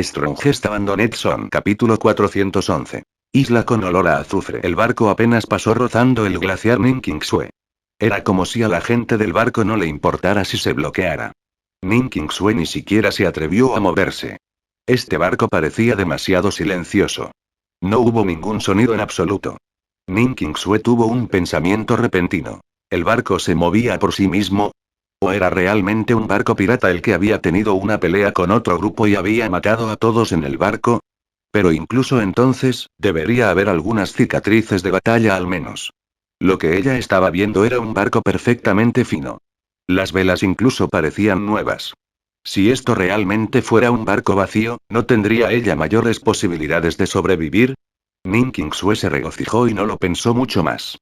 Strongest Abandoned Zone. Capítulo 411. Isla con olor a azufre. El barco apenas pasó rozando el glaciar Ninkingsue. Era como si a la gente del barco no le importara si se bloqueara. Ninkingsue ni siquiera se atrevió a moverse. Este barco parecía demasiado silencioso. No hubo ningún sonido en absoluto. Ninkingsue tuvo un pensamiento repentino. ¿El barco se movía por sí mismo? ¿O era realmente un barco pirata el que había tenido una pelea con otro grupo y había matado a todos en el barco? Pero incluso entonces, debería haber algunas cicatrices de batalla al menos. Lo que ella estaba viendo era un barco perfectamente fino. Las velas incluso parecían nuevas. Si esto realmente fuera un barco vacío, ¿no tendría ella mayores posibilidades de sobrevivir? Ninkingsue se regocijó y no lo pensó mucho más.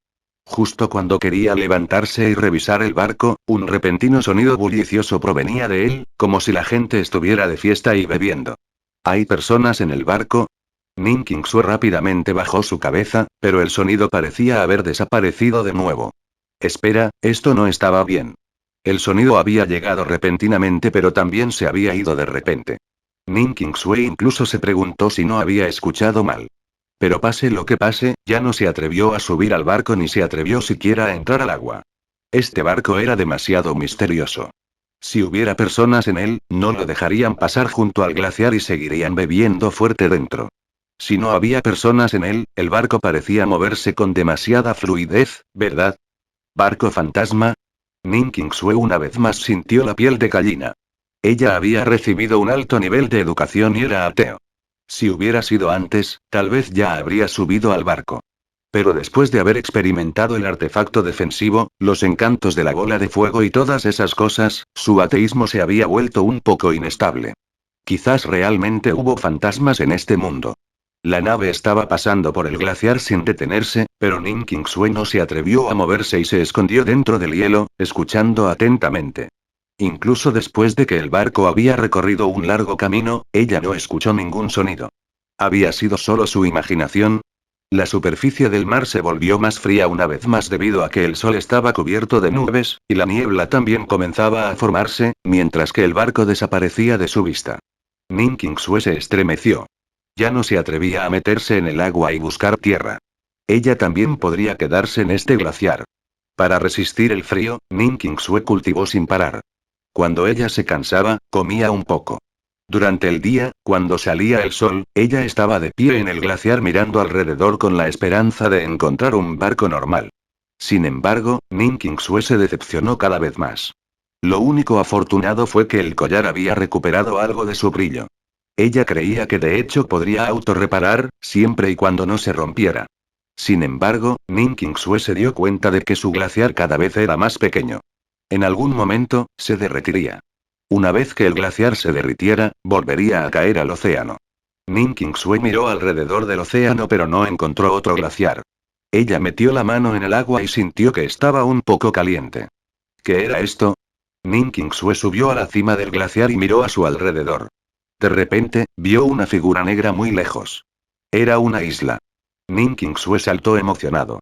Justo cuando quería levantarse y revisar el barco, un repentino sonido bullicioso provenía de él, como si la gente estuviera de fiesta y bebiendo. ¿Hay personas en el barco? Ninkingsue rápidamente bajó su cabeza, pero el sonido parecía haber desaparecido de nuevo. Espera, esto no estaba bien. El sonido había llegado repentinamente pero también se había ido de repente. Ninkingsue incluso se preguntó si no había escuchado mal. Pero pase lo que pase, ya no se atrevió a subir al barco ni se atrevió siquiera a entrar al agua. Este barco era demasiado misterioso. Si hubiera personas en él, no lo dejarían pasar junto al glaciar y seguirían bebiendo fuerte dentro. Si no había personas en él, el barco parecía moverse con demasiada fluidez, ¿verdad? ¿Barco fantasma? Ninkingsue una vez más sintió la piel de gallina. Ella había recibido un alto nivel de educación y era ateo. Si hubiera sido antes, tal vez ya habría subido al barco. Pero después de haber experimentado el artefacto defensivo, los encantos de la bola de fuego y todas esas cosas, su ateísmo se había vuelto un poco inestable. Quizás realmente hubo fantasmas en este mundo. La nave estaba pasando por el glaciar sin detenerse, pero Ninkingsue no se atrevió a moverse y se escondió dentro del hielo, escuchando atentamente. Incluso después de que el barco había recorrido un largo camino, ella no escuchó ningún sonido. ¿Había sido solo su imaginación? La superficie del mar se volvió más fría una vez más debido a que el sol estaba cubierto de nubes, y la niebla también comenzaba a formarse, mientras que el barco desaparecía de su vista. Ninkingsue se estremeció. Ya no se atrevía a meterse en el agua y buscar tierra. Ella también podría quedarse en este glaciar. Para resistir el frío, Ninkingsue cultivó sin parar. Cuando ella se cansaba, comía un poco. Durante el día, cuando salía el sol, ella estaba de pie en el glaciar mirando alrededor con la esperanza de encontrar un barco normal. Sin embargo, Ninkingsue se decepcionó cada vez más. Lo único afortunado fue que el collar había recuperado algo de su brillo. Ella creía que de hecho podría autorreparar, siempre y cuando no se rompiera. Sin embargo, Ninkingsue se dio cuenta de que su glaciar cada vez era más pequeño. En algún momento, se derretiría. Una vez que el glaciar se derritiera, volvería a caer al océano. Ninkingsue miró alrededor del océano pero no encontró otro glaciar. Ella metió la mano en el agua y sintió que estaba un poco caliente. ¿Qué era esto? Ninkingsue subió a la cima del glaciar y miró a su alrededor. De repente, vio una figura negra muy lejos. Era una isla. Ninkingsue saltó emocionado.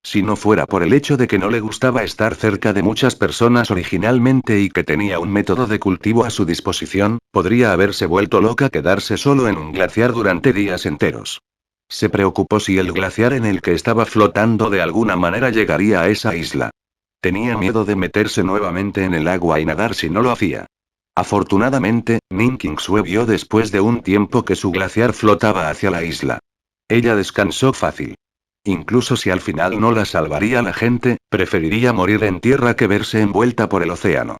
Si no fuera por el hecho de que no le gustaba estar cerca de muchas personas originalmente y que tenía un método de cultivo a su disposición, podría haberse vuelto loca quedarse solo en un glaciar durante días enteros. Se preocupó si el glaciar en el que estaba flotando de alguna manera llegaría a esa isla. Tenía miedo de meterse nuevamente en el agua y nadar si no lo hacía. Afortunadamente, Ninkingsue vio después de un tiempo que su glaciar flotaba hacia la isla. Ella descansó fácil. Incluso si al final no la salvaría la gente, preferiría morir en tierra que verse envuelta por el océano.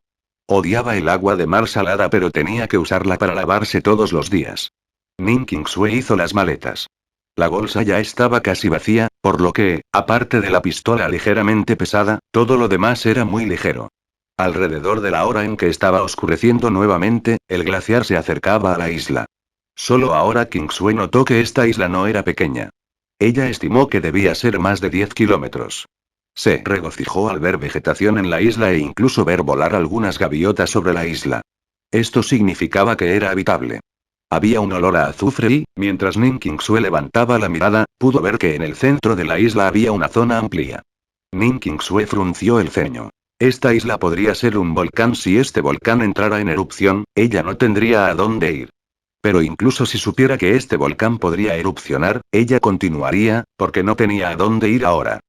Odiaba el agua de mar salada pero tenía que usarla para lavarse todos los días. Ninkingsue hizo las maletas. La bolsa ya estaba casi vacía, por lo que, aparte de la pistola ligeramente pesada, todo lo demás era muy ligero. Alrededor de la hora en que estaba oscureciendo nuevamente, el glaciar se acercaba a la isla. Solo ahora Kingsue notó que esta isla no era pequeña. Ella estimó que debía ser más de 10 kilómetros. Se regocijó al ver vegetación en la isla e incluso ver volar algunas gaviotas sobre la isla. Esto significaba que era habitable. Había un olor a azufre y, mientras Ninkingsue levantaba la mirada, pudo ver que en el centro de la isla había una zona amplia. Ninkingsue frunció el ceño. Esta isla podría ser un volcán. Si este volcán entrara en erupción, ella no tendría a dónde ir. Pero incluso si supiera que este volcán podría erupcionar, ella continuaría, porque no tenía a dónde ir ahora.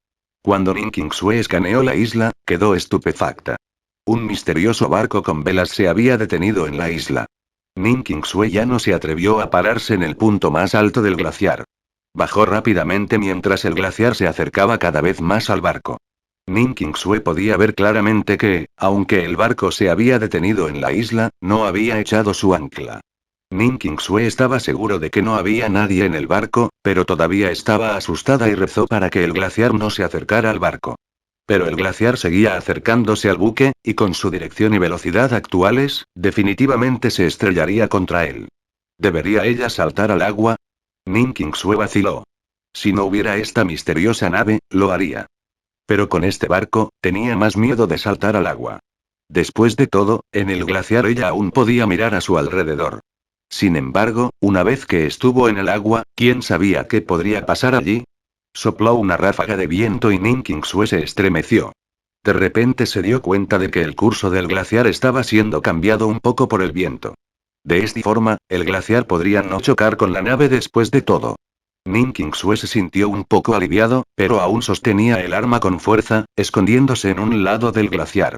Cuando Ning Qingsue escaneó la isla, quedó estupefacta. Un misterioso barco con velas se había detenido en la isla. Ning Qingsue ya no se atrevió a pararse en el punto más alto del glaciar. Bajó rápidamente mientras el glaciar se acercaba cada vez más al barco. Ning Qingsue podía ver claramente que, aunque el barco se había detenido en la isla, no había echado su ancla. Ning Qingsue estaba seguro de que no había nadie en el barco, pero todavía estaba asustada y rezó para que el glaciar no se acercara al barco. Pero el glaciar seguía acercándose al buque, y con su dirección y velocidad actuales, definitivamente se estrellaría contra él. ¿Debería ella saltar al agua? Ning Qingsue vaciló. Si no hubiera esta misteriosa nave, lo haría. Pero con este barco, tenía más miedo de saltar al agua. Después de todo, en el glaciar ella aún podía mirar a su alrededor. Sin embargo, una vez que estuvo en el agua, ¿quién sabía qué podría pasar allí? Sopló una ráfaga de viento y Ning Qingsue se estremeció. De repente se dio cuenta de que el curso del glaciar estaba siendo cambiado un poco por el viento. De esta forma, el glaciar podría no chocar con la nave después de todo. Ning Qingsue se sintió un poco aliviado, pero aún sostenía el arma con fuerza, escondiéndose en un lado del glaciar.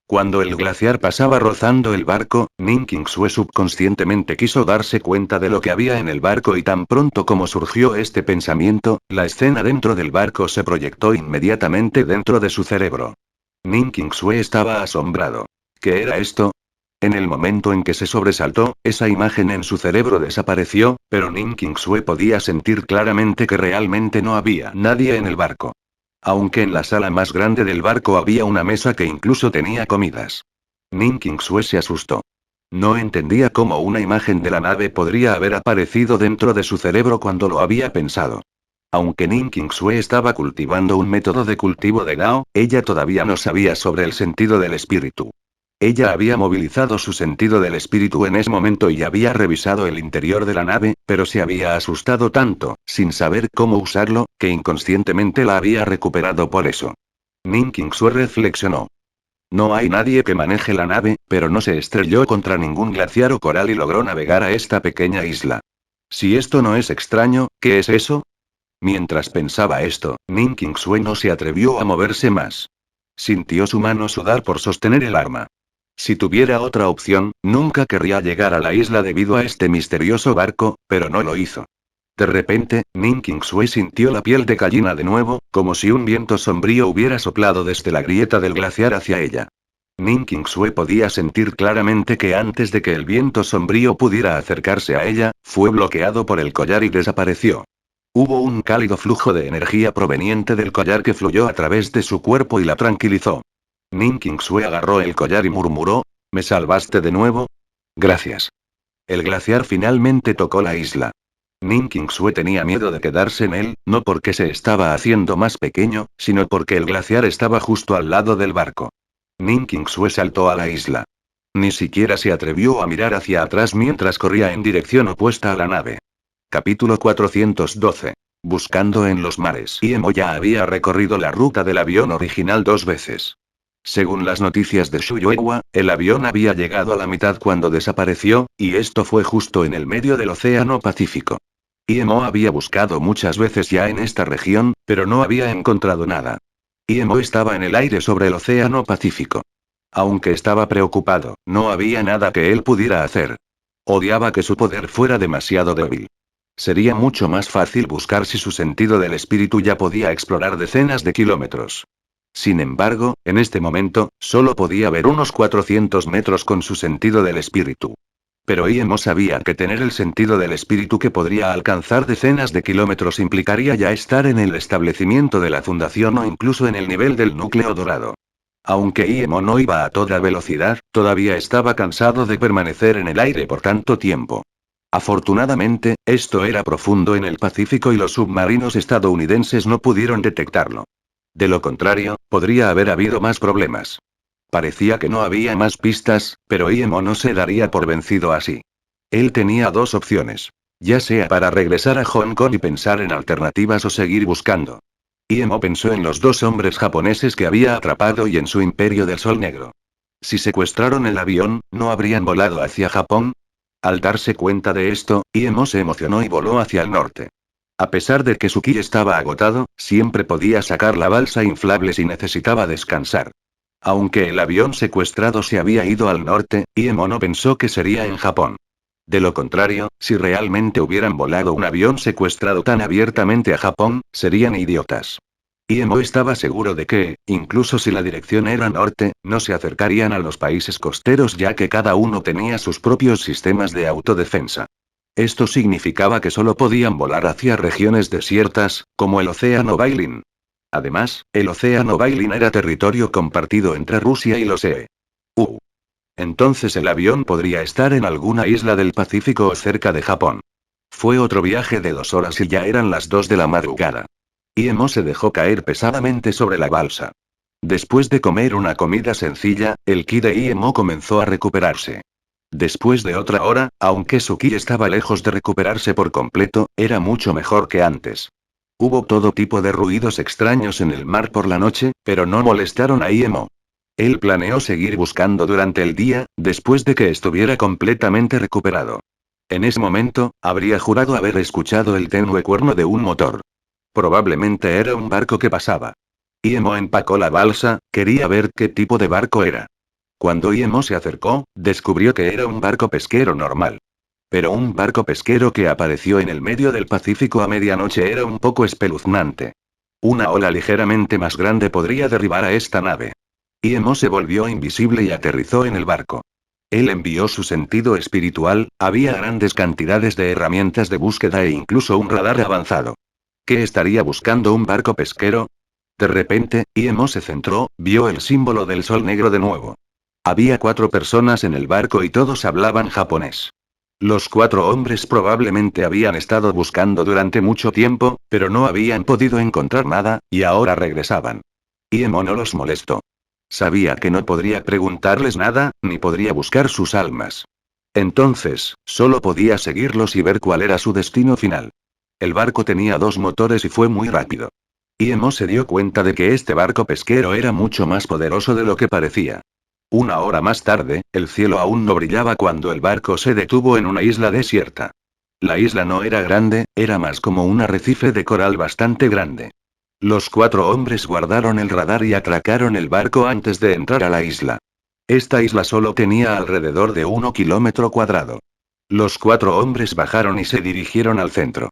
Cuando el glaciar pasaba rozando el barco, Ning Qingsue subconscientemente quiso darse cuenta de lo que había en el barco y tan pronto como surgió este pensamiento, la escena dentro del barco se proyectó inmediatamente dentro de su cerebro. Ning Qingsue estaba asombrado. ¿Qué era esto? En el momento en que se sobresaltó, esa imagen en su cerebro desapareció, pero Ning Qingsue podía sentir claramente que realmente no había nadie en el barco. Aunque en la sala más grande del barco había una mesa que incluso tenía comidas. Ning Qingsue se asustó. No entendía cómo una imagen de la nave podría haber aparecido dentro de su cerebro cuando lo había pensado. Aunque Ning Qingsue estaba cultivando un método de cultivo de Gao, ella todavía no sabía sobre el sentido del espíritu. Ella había movilizado su sentido del espíritu en ese momento y había revisado el interior de la nave, pero se había asustado tanto, sin saber cómo usarlo, que inconscientemente la había recuperado por eso. Ning Qingsue reflexionó. No hay nadie que maneje la nave, pero no se estrelló contra ningún glaciar o coral y logró navegar a esta pequeña isla. Si esto no es extraño, ¿qué es eso? Mientras pensaba esto, Ning Qingsue no se atrevió a moverse más. Sintió su mano sudar por sostener el arma. Si tuviera otra opción, nunca querría llegar a la isla debido a este misterioso barco, pero no lo hizo. De repente, Ning Qingsue sintió la piel de gallina de nuevo, como si un viento sombrío hubiera soplado desde la grieta del glaciar hacia ella. Ning Qingsue podía sentir claramente que antes de que el viento sombrío pudiera acercarse a ella, fue bloqueado por el collar y desapareció. Hubo un cálido flujo de energía proveniente del collar que fluyó a través de su cuerpo y la tranquilizó. Ning Qingsue agarró el collar y murmuró, ¿me salvaste de nuevo? Gracias. El glaciar finalmente tocó la isla. Ning Qingsue tenía miedo de quedarse en él, no porque se estaba haciendo más pequeño, sino porque el glaciar estaba justo al lado del barco. Ning Qingsue saltó a la isla. Ni siquiera se atrevió a mirar hacia atrás mientras corría en dirección opuesta a la nave. Capítulo 412. Buscando en los mares. Imo ya había recorrido la ruta del avión original 2 veces. Según las noticias de Shuyuewa, el avión había llegado a la mitad cuando desapareció, y esto fue justo en el medio del Océano Pacífico. Imo había buscado muchas veces ya en esta región, pero no había encontrado nada. Imo estaba en el aire sobre el Océano Pacífico. Aunque estaba preocupado, no había nada que él pudiera hacer. Odiaba que su poder fuera demasiado débil. Sería mucho más fácil buscar si su sentido del espíritu ya podía explorar decenas de kilómetros. Sin embargo, en este momento, solo podía ver unos 400 metros con su sentido del espíritu. Pero Imo sabía que tener el sentido del espíritu que podría alcanzar decenas de kilómetros implicaría ya estar en el establecimiento de la fundación o incluso en el nivel del núcleo dorado. Aunque Imo no iba a toda velocidad, todavía estaba cansado de permanecer en el aire por tanto tiempo. Afortunadamente, esto era profundo en el Pacífico y los submarinos estadounidenses no pudieron detectarlo. De lo contrario, podría haber habido más problemas. Parecía que no había más pistas, pero Imo no se daría por vencido así. Él tenía dos opciones. Ya sea para regresar a Hong Kong y pensar en alternativas o seguir buscando. Imo pensó en los 2 hombres japoneses que había atrapado y en su imperio del Sol Negro. Si secuestraron el avión, ¿no habrían volado hacia Japón? Al darse cuenta de esto, Iemo se emocionó y voló hacia el norte. A pesar de que su ki estaba agotado, siempre podía sacar la balsa inflable si necesitaba descansar. Aunque el avión secuestrado se había ido al norte, Iemo no pensó que sería en Japón. De lo contrario, si realmente hubieran volado un avión secuestrado tan abiertamente a Japón, serían idiotas. Iemo estaba seguro de que, incluso si la dirección era norte, no se acercarían a los países costeros ya que cada uno tenía sus propios sistemas de autodefensa. Esto significaba que solo podían volar hacia regiones desiertas, como el Océano Bailin. Además, el Océano Bailin era territorio compartido entre Rusia y los EU. Entonces el avión podría estar en alguna isla del Pacífico o cerca de Japón. Fue otro viaje de 2 horas y ya eran las 2 de la madrugada. Iemo se dejó caer pesadamente sobre la balsa. Después de comer una comida sencilla, el ki de Iemo comenzó a recuperarse. Después de otra hora, aunque su ki estaba lejos de recuperarse por completo, era mucho mejor que antes. Hubo todo tipo de ruidos extraños en el mar por la noche, pero no molestaron a Iemo. Él planeó seguir buscando durante el día, después de que estuviera completamente recuperado. En ese momento, habría jurado haber escuchado el tenue cuerno de un motor. Probablemente era un barco que pasaba. Iemo empacó la balsa, quería ver qué tipo de barco era. Cuando Iemo se acercó, descubrió que era un barco pesquero normal. Pero un barco pesquero que apareció en el medio del Pacífico a medianoche era un poco espeluznante. Una ola ligeramente más grande podría derribar a esta nave. Iemo se volvió invisible y aterrizó en el barco. Él envió su sentido espiritual, había grandes cantidades de herramientas de búsqueda e incluso un radar avanzado. ¿Qué estaría buscando un barco pesquero? De repente, Iemo se centró, vio el símbolo del sol negro de nuevo. Había 4 personas en el barco y todos hablaban japonés. Los 4 hombres probablemente habían estado buscando durante mucho tiempo, pero no habían podido encontrar nada, y ahora regresaban. Iemo no los molestó. Sabía que no podría preguntarles nada, ni podría buscar sus almas. Entonces, solo podía seguirlos y ver cuál era su destino final. El barco tenía 2 motores y fue muy rápido. Iemo se dio cuenta de que este barco pesquero era mucho más poderoso de lo que parecía. 1 hora más tarde, el cielo aún no brillaba cuando el barco se detuvo en una isla desierta. La isla no era grande, era más como un arrecife de coral bastante grande. Los 4 hombres guardaron el radar y atracaron el barco antes de entrar a la isla. Esta isla solo tenía alrededor de 1 kilómetro cuadrado. Los 4 hombres bajaron y se dirigieron al centro.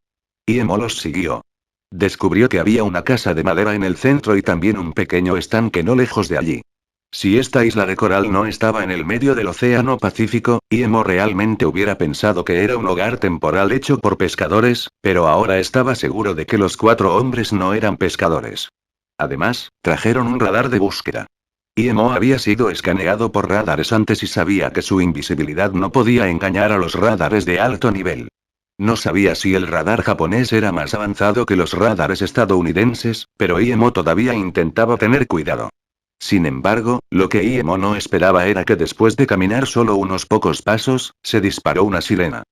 Iemo los siguió. Descubrió que había una casa de madera en el centro y también un pequeño estanque no lejos de allí. Si esta isla de coral no estaba en el medio del Océano Pacífico, Iemo realmente hubiera pensado que era un hogar temporal hecho por pescadores, pero ahora estaba seguro de que los 4 hombres no eran pescadores. Además, trajeron un radar de búsqueda. Iemo había sido escaneado por radares antes y sabía que su invisibilidad no podía engañar a los radares de alto nivel. No sabía si el radar japonés era más avanzado que los radares estadounidenses, pero Iemo todavía intentaba tener cuidado. Sin embargo, lo que Iemo no esperaba era que después de caminar solo unos pocos pasos, se disparó una sirena.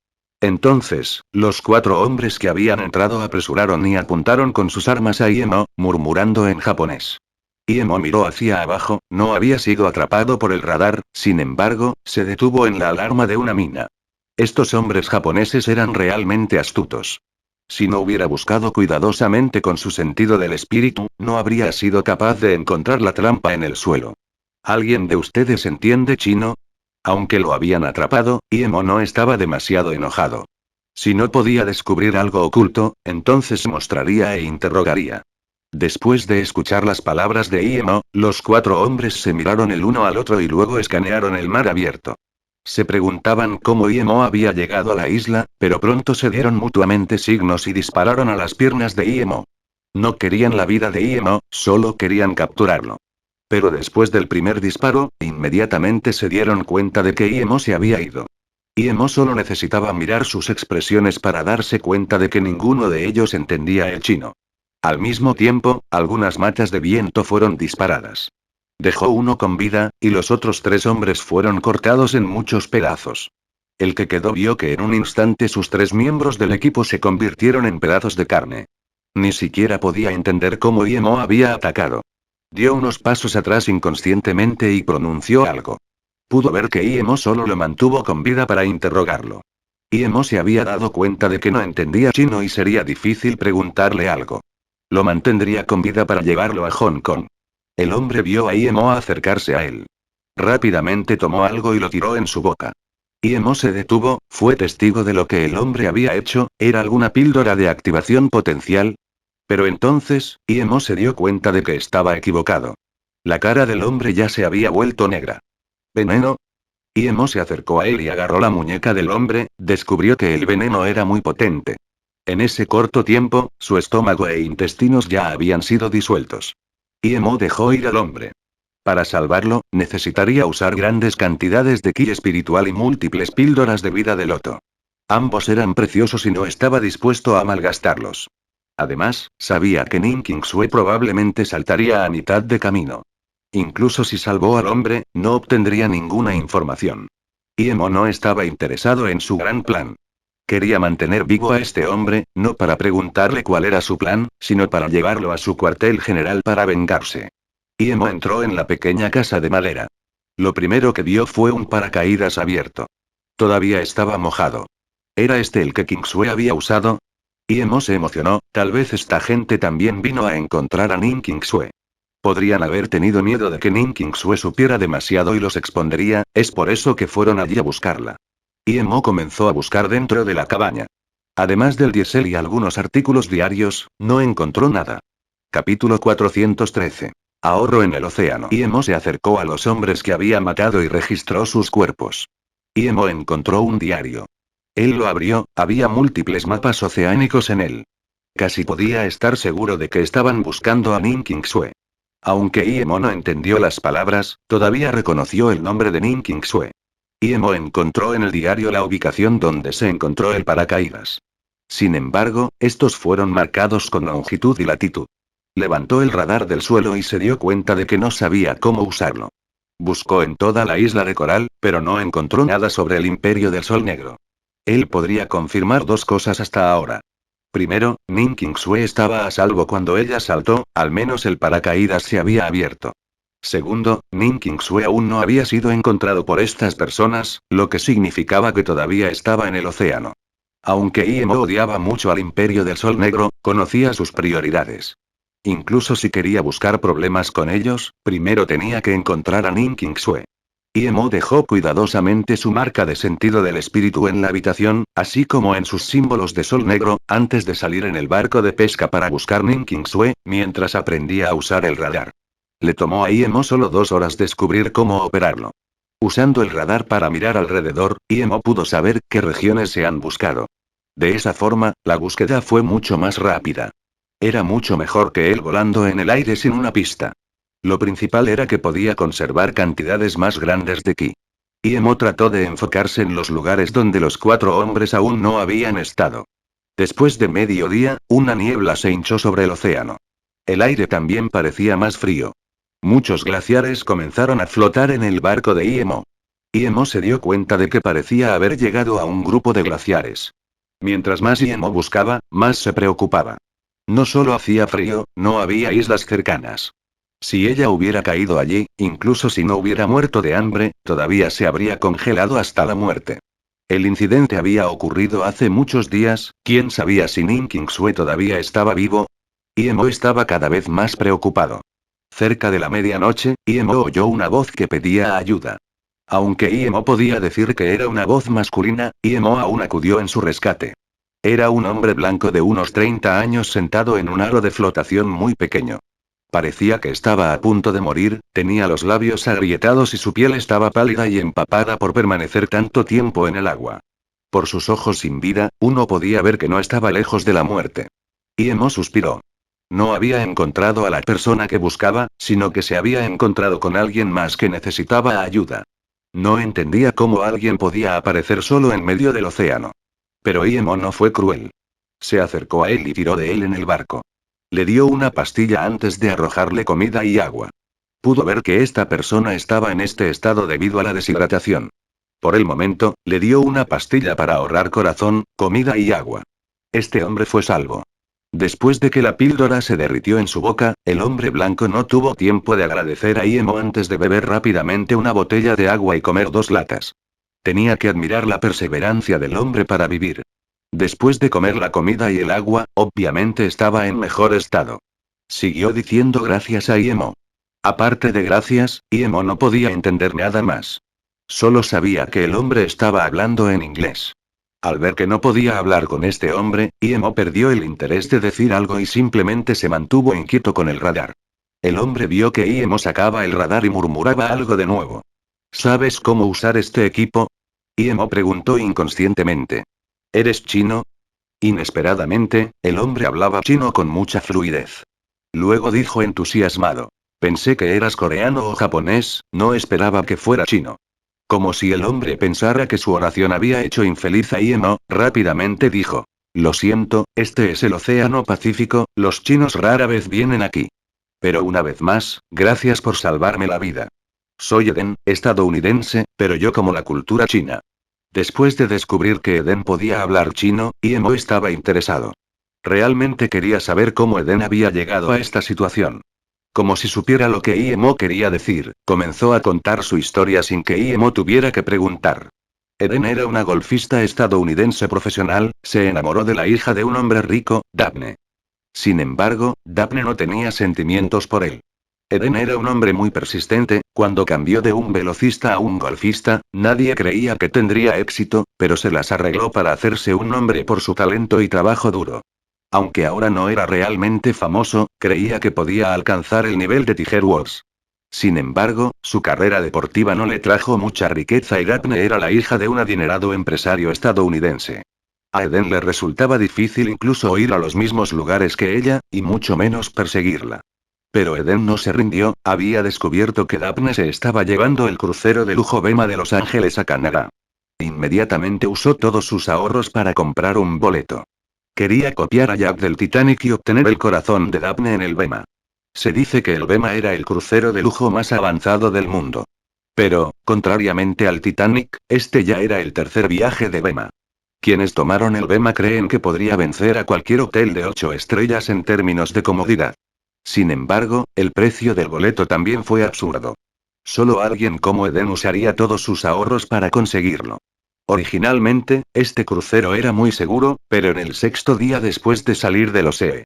Entonces, los 4 hombres que habían entrado apresuraron y apuntaron con sus armas a Iemo, murmurando en japonés. Iemo miró hacia abajo, no había sido atrapado por el radar, sin embargo, se detuvo en la alarma de una mina. Estos hombres japoneses eran realmente astutos. Si no hubiera buscado cuidadosamente con su sentido del espíritu, no habría sido capaz de encontrar la trampa en el suelo. ¿Alguien de ustedes entiende chino? Aunque lo habían atrapado, Iemo no estaba demasiado enojado. Si no podía descubrir algo oculto, entonces mostraría e interrogaría. Después de escuchar las palabras de Iemo, los 4 hombres se miraron el uno al otro y luego escanearon el mar abierto. Se preguntaban cómo Iemo había llegado a la isla, pero pronto se dieron mutuamente signos y dispararon a las piernas de Iemo. No querían la vida de Iemo, solo querían capturarlo. Pero después del primer disparo, inmediatamente se dieron cuenta de que Iemo se había ido. Iemo solo necesitaba mirar sus expresiones para darse cuenta de que ninguno de ellos entendía el chino. Al mismo tiempo, algunas machas de viento fueron disparadas. Dejó uno con vida, y los otros 3 hombres fueron cortados en muchos pedazos. El que quedó vio que en un instante sus 3 miembros del equipo se convirtieron en pedazos de carne. Ni siquiera podía entender cómo Iemo había atacado. Dio unos pasos atrás inconscientemente y pronunció algo. Pudo ver que Iemo solo lo mantuvo con vida para interrogarlo. Iemo se había dado cuenta de que no entendía chino y sería difícil preguntarle algo. Lo mantendría con vida para llevarlo a Hong Kong. El hombre vio a Iemo acercarse a él. Rápidamente tomó algo y lo tiró en su boca. Iemo se detuvo, fue testigo de lo que el hombre había hecho, ¿era alguna píldora de activación potencial? Pero entonces, Iemo se dio cuenta de que estaba equivocado. La cara del hombre ya se había vuelto negra. ¿Veneno? Iemo se acercó a él y agarró la muñeca del hombre, descubrió que el veneno era muy potente. En ese corto tiempo, su estómago e intestinos ya habían sido disueltos. Iemo dejó ir al hombre. Para salvarlo, necesitaría usar grandes cantidades de ki espiritual y múltiples píldoras de vida de loto. Ambos eran preciosos y no estaba dispuesto a malgastarlos. Además, sabía que Ning Qingsue probablemente saltaría a mitad de camino. Incluso si salvó al hombre, no obtendría ninguna información. Iemo no estaba interesado en su gran plan. Quería mantener vivo a este hombre, no para preguntarle cuál era su plan, sino para llevarlo a su cuartel general para vengarse. Iemo entró en la pequeña casa de madera. Lo primero que vio fue un paracaídas abierto. Todavía estaba mojado. ¿Era este el que Qingsue había usado? Iemo se emocionó, tal vez esta gente también vino a encontrar a Ning Qingsue. Podrían haber tenido miedo de que Ning Qingsue supiera demasiado y los expondría, es por eso que fueron allí a buscarla. Iemo comenzó a buscar dentro de la cabaña. Además del diésel y algunos artículos diarios, no encontró nada. Capítulo 413. Ahorro en el océano. Iemo se acercó a los hombres que había matado y registró sus cuerpos. Iemo encontró un diario. Él lo abrió, había múltiples mapas oceánicos en él. Casi podía estar seguro de que estaban buscando a Ning Qingsue. Aunque Iemo no entendió las palabras, todavía reconoció el nombre de Ning Qingsue. Iemo encontró en el diario la ubicación donde se encontró el paracaídas. Sin embargo, estos fueron marcados con longitud y latitud. Levantó el radar del suelo y se dio cuenta de que no sabía cómo usarlo. Buscó en toda la isla de Coral, pero no encontró nada sobre el Imperio del Sol Negro. Él podría confirmar dos cosas hasta ahora. Primero, Ning Qingsue estaba a salvo cuando ella saltó, al menos el paracaídas se había abierto. Segundo, Ning Qingsue aún no había sido encontrado por estas personas, lo que significaba que todavía estaba en el océano. Aunque Iemo odiaba mucho al Imperio del Sol Negro, conocía sus prioridades. Incluso si quería buscar problemas con ellos, primero tenía que encontrar a Ning Qingsue. Iemo dejó cuidadosamente su marca de sentido del espíritu en la habitación, así como en sus símbolos de sol negro, antes de salir en el barco de pesca para buscar Ning Qingsue, mientras aprendía a usar el radar. Le tomó a Iemo solo 2 horas descubrir cómo operarlo. Usando el radar para mirar alrededor, Iemo pudo saber qué regiones se han buscado. De esa forma, la búsqueda fue mucho más rápida. Era mucho mejor que él volando en el aire sin una pista. Lo principal era que podía conservar cantidades más grandes de ki. Iemo trató de enfocarse en los lugares donde los 4 hombres aún no habían estado. Después de mediodía, una niebla se hinchó sobre el océano. El aire también parecía más frío. Muchos glaciares comenzaron a flotar en el barco de Iemo. Iemo se dio cuenta de que parecía haber llegado a un grupo de glaciares. Mientras más Iemo buscaba, más se preocupaba. No solo hacía frío, no había islas cercanas. Si ella hubiera caído allí, incluso si no hubiera muerto de hambre, todavía se habría congelado hasta la muerte. El incidente había ocurrido hace muchos días, ¿quién sabía si Ning Qingsue todavía estaba vivo? Iemo estaba cada vez más preocupado. Cerca de la medianoche, Iemo oyó una voz que pedía ayuda. Aunque Iemo podía decir que era una voz masculina, Iemo aún acudió en su rescate. Era un hombre blanco de unos 30 años sentado en un aro de flotación muy pequeño. Parecía que estaba a punto de morir, tenía los labios agrietados y su piel estaba pálida y empapada por permanecer tanto tiempo en el agua. Por sus ojos sin vida, uno podía ver que no estaba lejos de la muerte. Iemo suspiró. No había encontrado a la persona que buscaba, sino que se había encontrado con alguien más que necesitaba ayuda. No entendía cómo alguien podía aparecer solo en medio del océano. Pero Iemo no fue cruel. Se acercó a él y tiró de él en el barco. Le dio una pastilla antes de arrojarle comida y agua. Pudo ver que esta persona estaba en este estado debido a la deshidratación. Por el momento, le dio una pastilla para ahorrar corazón, comida y agua. Este hombre fue salvo. Después de que la píldora se derritió en su boca, el hombre blanco no tuvo tiempo de agradecer a Iemo antes de beber rápidamente una botella de agua y comer 2 latas. Tenía que admirar la perseverancia del hombre para vivir. Después de comer la comida y el agua, obviamente estaba en mejor estado. Siguió diciendo gracias a Iemo. Aparte de gracias, Iemo no podía entender nada más. Solo sabía que el hombre estaba hablando en inglés. Al ver que no podía hablar con este hombre, Iemo perdió el interés de decir algo y simplemente se mantuvo inquieto con el radar. El hombre vio que Iemo sacaba el radar y murmuraba algo de nuevo. ¿Sabes cómo usar este equipo? Iemo preguntó inconscientemente. ¿Eres chino? Inesperadamente, el hombre hablaba chino con mucha fluidez. Luego dijo entusiasmado. Pensé que eras coreano o japonés, no esperaba que fuera chino. Como si el hombre pensara que su oración había hecho infeliz a Iemo, rápidamente dijo. Lo siento, este es el Océano Pacífico, los chinos rara vez vienen aquí. Pero una vez más, gracias por salvarme la vida. Soy Eden, estadounidense, pero yo como la cultura china. Después de descubrir que Eden podía hablar chino, Iemo estaba interesado. Realmente quería saber cómo Eden había llegado a esta situación. Como si supiera lo que Iemo quería decir, comenzó a contar su historia sin que Iemo tuviera que preguntar. Eden era una golfista estadounidense profesional, se enamoró de la hija de un hombre rico, Daphne. Sin embargo, Daphne no tenía sentimientos por él. Eden era un hombre muy persistente, cuando cambió de un velocista a un golfista, nadie creía que tendría éxito, pero se las arregló para hacerse un nombre por su talento y trabajo duro. Aunque ahora no era realmente famoso, creía que podía alcanzar el nivel de Tiger Woods. Sin embargo, su carrera deportiva no le trajo mucha riqueza y Daphne era la hija de un adinerado empresario estadounidense. A Eden le resultaba difícil incluso ir a los mismos lugares que ella, y mucho menos perseguirla. Pero Eden no se rindió, había descubierto que Daphne se estaba llevando el crucero de lujo Bema de Los Ángeles a Canadá. Inmediatamente usó todos sus ahorros para comprar un boleto. Quería copiar a Jack del Titanic y obtener el corazón de Daphne en el Bema. Se dice que el Bema era el crucero de lujo más avanzado del mundo. Pero, contrariamente al Titanic, este ya era el tercer viaje de Bema. Quienes tomaron el Bema creen que podría vencer a cualquier hotel de 8 estrellas en términos de comodidad. Sin embargo, el precio del boleto también fue absurdo. Solo alguien como Eden usaría todos sus ahorros para conseguirlo. Originalmente, este crucero era muy seguro, pero en el sexto día después de salir del Océano,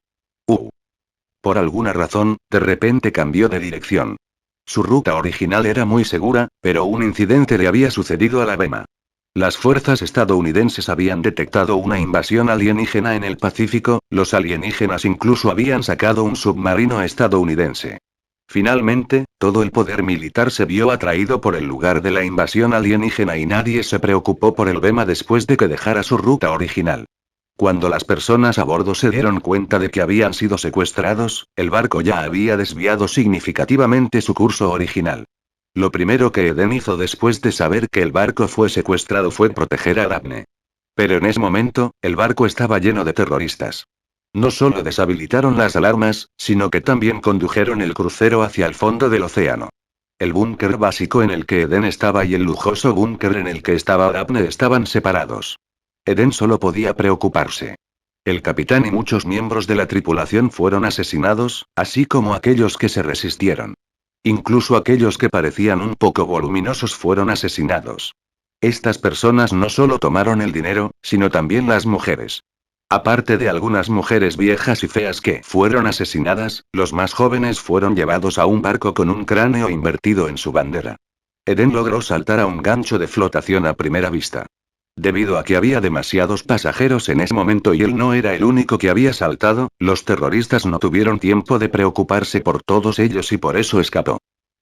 por alguna razón, de repente cambió de dirección. Su ruta original era muy segura, pero un incidente le había sucedido a la Bema. Las fuerzas estadounidenses habían detectado una invasión alienígena en el Pacífico, los alienígenas incluso habían sacado un submarino estadounidense. Finalmente, todo el poder militar se vio atraído por el lugar de la invasión alienígena y nadie se preocupó por el Bema después de que dejara su ruta original. Cuando las personas a bordo se dieron cuenta de que habían sido secuestrados, el barco ya había desviado significativamente su curso original. Lo primero que Eden hizo después de saber que el barco fue secuestrado fue proteger a Daphne. Pero en ese momento, el barco estaba lleno de terroristas. No solo deshabilitaron las alarmas, sino que también condujeron el crucero hacia el fondo del océano. El búnker básico en el que Eden estaba y el lujoso búnker en el que estaba Daphne estaban separados. Eden solo podía preocuparse. El capitán y muchos miembros de la tripulación fueron asesinados, así como aquellos que se resistieron. Incluso aquellos que parecían un poco voluminosos fueron asesinados. Estas personas no solo tomaron el dinero, sino también las mujeres. Aparte de algunas mujeres viejas y feas que fueron asesinadas, los más jóvenes fueron llevados a un barco con un cráneo invertido en su bandera. Eden logró saltar a un gancho de flotación a primera vista. Debido a que había demasiados pasajeros en ese momento y él no era el único que había saltado, los terroristas no tuvieron tiempo de preocuparse por todos ellos y por eso escapó.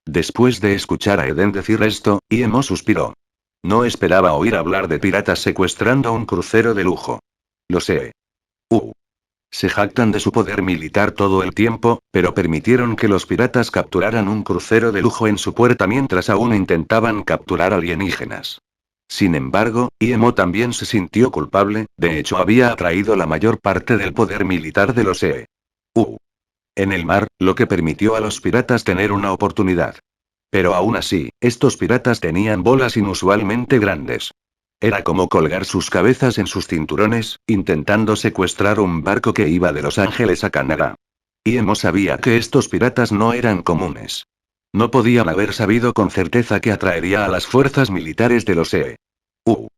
Después de escuchar a Eden decir esto, Iemo suspiró. No esperaba oír hablar de piratas secuestrando un crucero de lujo. Lo sé. Se jactan de su poder militar todo el tiempo, pero permitieron que los piratas capturaran un crucero de lujo en su puerta mientras aún intentaban capturar alienígenas. Sin embargo, Iemo también se sintió culpable, de hecho había atraído la mayor parte del poder militar de los en el mar, lo que permitió a los piratas tener una oportunidad. Pero aún así, estos piratas tenían bolas inusualmente grandes. Era como colgar sus cabezas en sus cinturones, intentando secuestrar un barco que iba de Los Ángeles a Canadá. Emo sabía que estos piratas no eran comunes. No podían haber sabido con certeza que atraería a las fuerzas militares de los EU.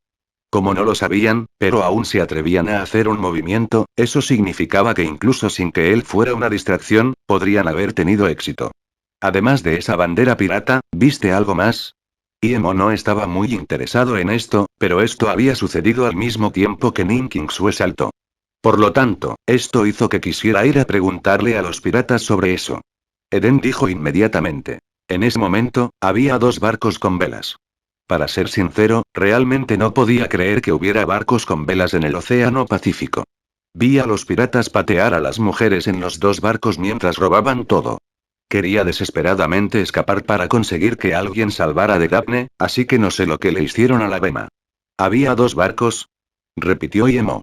Como no lo sabían, pero aún se atrevían a hacer un movimiento, eso significaba que incluso sin que él fuera una distracción, podrían haber tenido éxito. Además de esa bandera pirata, ¿viste algo más? Emo no estaba muy interesado en esto, pero esto había sucedido al mismo tiempo que Nin Qingsue saltó. Por lo tanto, esto hizo que quisiera ir a preguntarle a los piratas sobre eso. Eden dijo inmediatamente. En ese momento, había dos barcos con velas. Para ser sincero, realmente no podía creer que hubiera barcos con velas en el Océano Pacífico. Vi a los piratas patear a las mujeres en los dos barcos mientras robaban todo. Quería desesperadamente escapar para conseguir que alguien salvara de Daphne, así que no sé lo que le hicieron a la Bema. ¿Había dos barcos? Repitió Emo.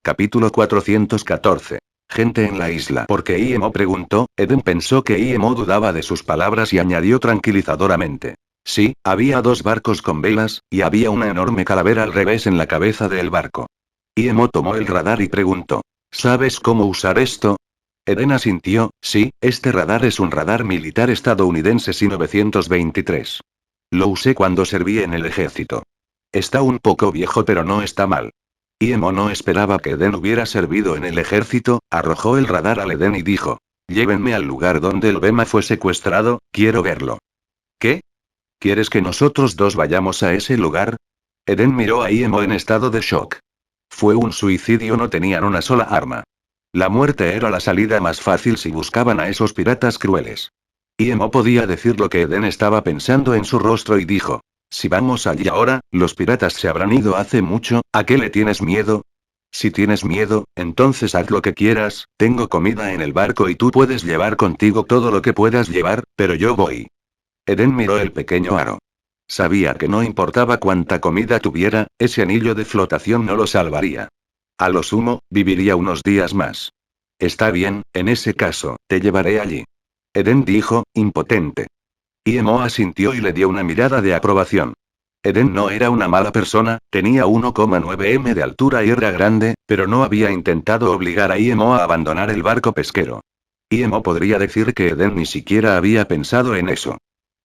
Capítulo 414. Gente en la isla. Porque Emo preguntó, Eden pensó que Emo dudaba de sus palabras y añadió tranquilizadoramente. Sí, había dos barcos con velas, y había una enorme calavera al revés en la cabeza del barco. Emo tomó el radar y preguntó. ¿Sabes cómo usar esto? Eden asintió, sí, este radar es un radar militar estadounidense SI-923. Lo usé cuando serví en el ejército. Está un poco viejo pero no está mal. Emo no esperaba que Eden hubiera servido en el ejército, arrojó el radar al Eden y dijo. Llévenme al lugar donde el Bema fue secuestrado, quiero verlo. ¿Qué? ¿Quieres que nosotros dos vayamos a ese lugar? Eden miró a Emo en estado de shock. Fue un suicidio, no tenían una sola arma. La muerte era la salida más fácil si buscaban a esos piratas crueles. Emo podía decir lo que Eden estaba pensando en su rostro y dijo. Si vamos allí ahora, los piratas se habrán ido hace mucho, ¿a qué le tienes miedo? Si tienes miedo, entonces haz lo que quieras, tengo comida en el barco y tú puedes llevar contigo todo lo que puedas llevar, pero yo voy. Eden miró el pequeño aro. Sabía que no importaba cuánta comida tuviera, ese anillo de flotación no lo salvaría. A lo sumo, viviría unos días más. Está bien, en ese caso, te llevaré allí. Eden dijo, impotente. Emo asintió y le dio una mirada de aprobación. Eden no era una mala persona, tenía 1,9 m de altura y era grande, pero no había intentado obligar a Emo a abandonar el barco pesquero. Emo podría decir que Eden ni siquiera había pensado en eso.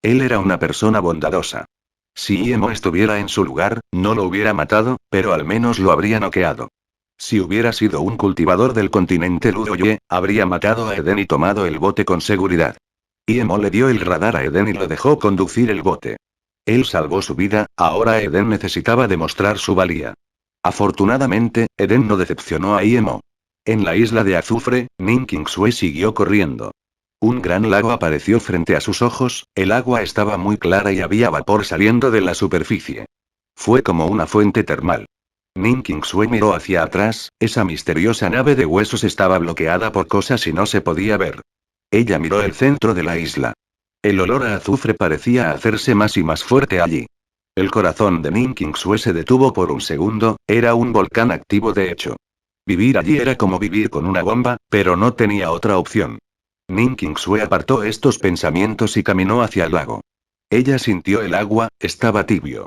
Él era una persona bondadosa. Si Emo estuviera en su lugar, no lo hubiera matado, pero al menos lo habría noqueado. Si hubiera sido un cultivador del continente Ludoye, habría matado a Eden y tomado el bote con seguridad. Emo le dio el radar a Eden y lo dejó conducir el bote. Él salvó su vida, ahora Eden necesitaba demostrar su valía. Afortunadamente, Eden no decepcionó a Emo. En la isla de Azufre, Nin Qingsue siguió corriendo. Un gran lago apareció frente a sus ojos, el agua estaba muy clara y había vapor saliendo de la superficie. Fue como una fuente termal. Nin Qingsue miró hacia atrás, esa misteriosa nave de huesos estaba bloqueada por cosas y no se podía ver. Ella miró el centro de la isla. El olor a azufre parecía hacerse más y más fuerte allí. El corazón de Nin Qingsue se detuvo por un segundo, era un volcán activo de hecho. Vivir allí era como vivir con una bomba, pero no tenía otra opción. Nin Qingsue apartó estos pensamientos y caminó hacia el lago. Ella sintió el agua, estaba tibio.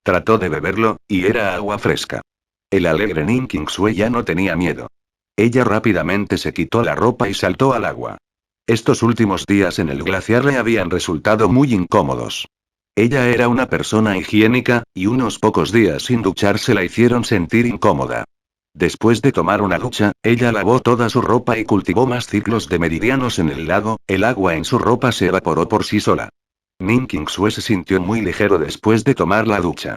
Trató de beberlo, y era agua fresca. El alegre Nin Qingsue ya no tenía miedo. Ella rápidamente se quitó la ropa y saltó al agua. Estos últimos días en el glaciar le habían resultado muy incómodos. Ella era una persona higiénica, y unos pocos días sin ducharse la hicieron sentir incómoda. Después de tomar una ducha, ella lavó toda su ropa y cultivó más ciclos de meridianos en el lago, el agua en su ropa se evaporó por sí sola. Nin Qingsue se sintió muy ligero después de tomar la ducha.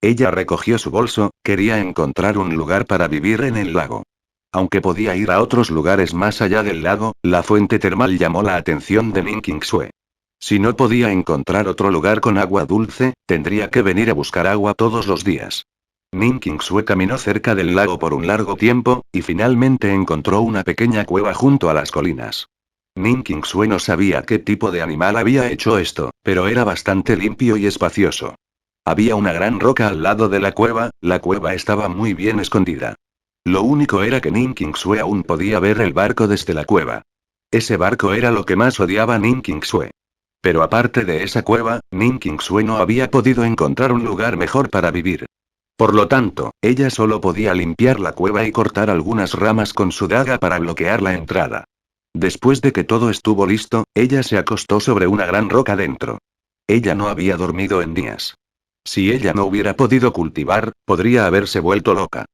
Ella recogió su bolso, quería encontrar un lugar para vivir en el lago. Aunque podía ir a otros lugares más allá del lago, la fuente termal llamó la atención de Nin Qingsue. Si no podía encontrar otro lugar con agua dulce, tendría que venir a buscar agua todos los días. Nin Qingsue caminó cerca del lago por un largo tiempo, y finalmente encontró una pequeña cueva junto a las colinas. Nin Qingsue no sabía qué tipo de animal había hecho esto, pero era bastante limpio y espacioso. Había una gran roca al lado de la cueva estaba muy bien escondida. Lo único era que Nin Qingsue aún podía ver el barco desde la cueva. Ese barco era lo que más odiaba Nin Qingsue. Pero aparte de esa cueva, Nin Qingsue no había podido encontrar un lugar mejor para vivir. Por lo tanto, ella solo podía limpiar la cueva y cortar algunas ramas con su daga para bloquear la entrada. Después de que todo estuvo listo, ella se acostó sobre una gran roca dentro. Ella no había dormido en días. Si ella no hubiera podido cultivar, podría haberse vuelto loca.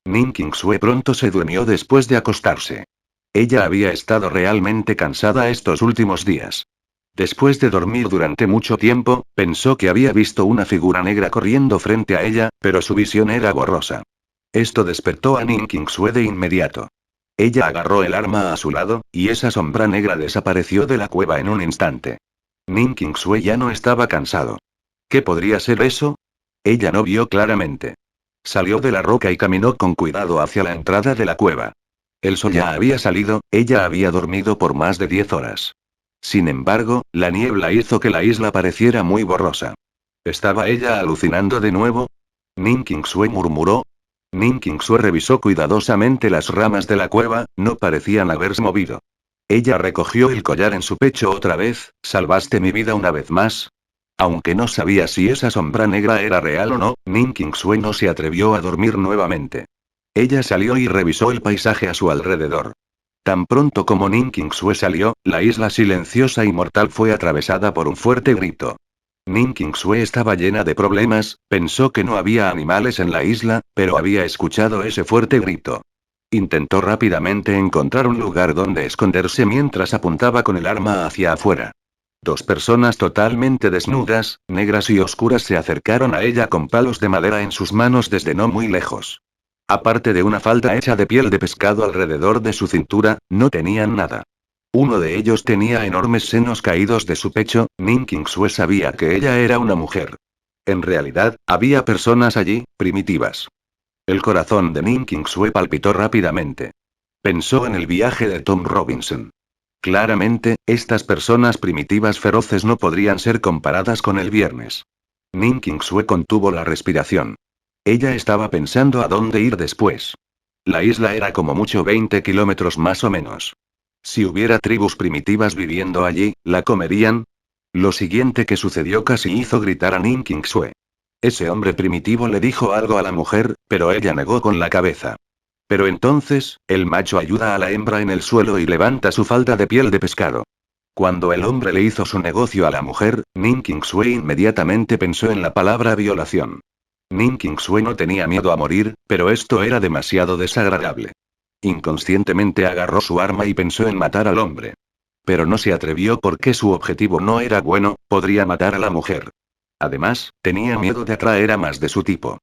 Ning Qingsue pronto se durmió después de acostarse. Ella había estado realmente cansada estos últimos días. Después de dormir durante mucho tiempo, pensó que había visto una figura negra corriendo frente a ella, pero su visión era borrosa. Esto despertó a Ning Qingsue de inmediato. Ella agarró el arma a su lado, y esa sombra negra desapareció de la cueva en un instante. Ning Qingsue ya no estaba cansado. ¿Qué podría ser eso? Ella no vio claramente. Salió de la roca y caminó con cuidado hacia la entrada de la cueva. El sol ya había salido, ella había dormido por más de 10 horas. Sin embargo, la niebla hizo que la isla pareciera muy borrosa. ¿Estaba ella alucinando de nuevo? Ning Qingsue murmuró. Ning Qingsue revisó cuidadosamente las ramas de la cueva, no parecían haberse movido. Ella recogió el collar en su pecho otra vez. ¿Salvaste mi vida una vez más? Aunque no sabía si esa sombra negra era real o no, Ning Qingsue no se atrevió a dormir nuevamente. Ella salió y revisó el paisaje a su alrededor. Tan pronto como Ning Qingsue salió, la isla silenciosa y mortal fue atravesada por un fuerte grito. Ning Qingsue estaba llena de problemas, pensó que no había animales en la isla, pero había escuchado ese fuerte grito. Intentó rápidamente encontrar un lugar donde esconderse mientras apuntaba con el arma hacia afuera. Dos personas totalmente desnudas, negras y oscuras se acercaron a ella con palos de madera en sus manos desde no muy lejos. Aparte de una falda hecha de piel de pescado alrededor de su cintura, no tenían nada. Uno de ellos tenía enormes senos caídos de su pecho. Ning Qingsue sabía que ella era una mujer. En realidad, había personas allí, primitivas. El corazón de Ning Qingsue palpitó rápidamente. Pensó en el viaje de Tom Robinson. Claramente, estas personas primitivas feroces no podrían ser comparadas con el viernes. Ning Qingsue contuvo la respiración. Ella estaba pensando a dónde ir después. La isla era como mucho 20 kilómetros más o menos. Si hubiera tribus primitivas viviendo allí, ¿la comerían? Lo siguiente que sucedió casi hizo gritar a Ning Qingsue. Ese hombre primitivo le dijo algo a la mujer, pero ella negó con la cabeza. Pero entonces, el macho ayuda a la hembra en el suelo y levanta su falda de piel de pescado. Cuando el hombre le hizo su negocio a la mujer, Ning Qingsue inmediatamente pensó en la palabra violación. Ning Qingsue no tenía miedo a morir, pero esto era demasiado desagradable. Inconscientemente agarró su arma y pensó en matar al hombre. Pero no se atrevió porque su objetivo no era bueno, podría matar a la mujer. Además, tenía miedo de atraer a más de su tipo.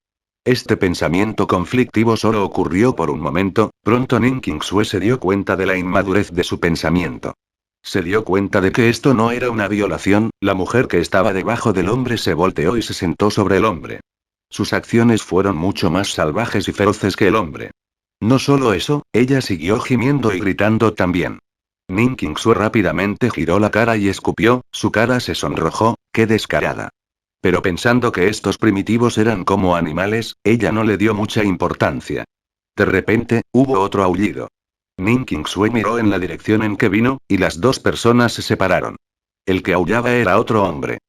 Este pensamiento conflictivo solo ocurrió por un momento. Pronto Ning Qingsue se dio cuenta de la inmadurez de su pensamiento. Se dio cuenta de que esto no era una violación. La mujer que estaba debajo del hombre se volteó y se sentó sobre el hombre. Sus acciones fueron mucho más salvajes y feroces que el hombre. No solo eso, ella siguió gimiendo y gritando también. Ning Qingsue rápidamente giró la cara y escupió. Su cara se sonrojó. ¡Qué descarada! Pero pensando que estos primitivos eran como animales, ella no le dio mucha importancia. De repente, hubo otro aullido. Ning Qingsue miró en la dirección en que vino, y las dos personas se separaron. El que aullaba era otro hombre.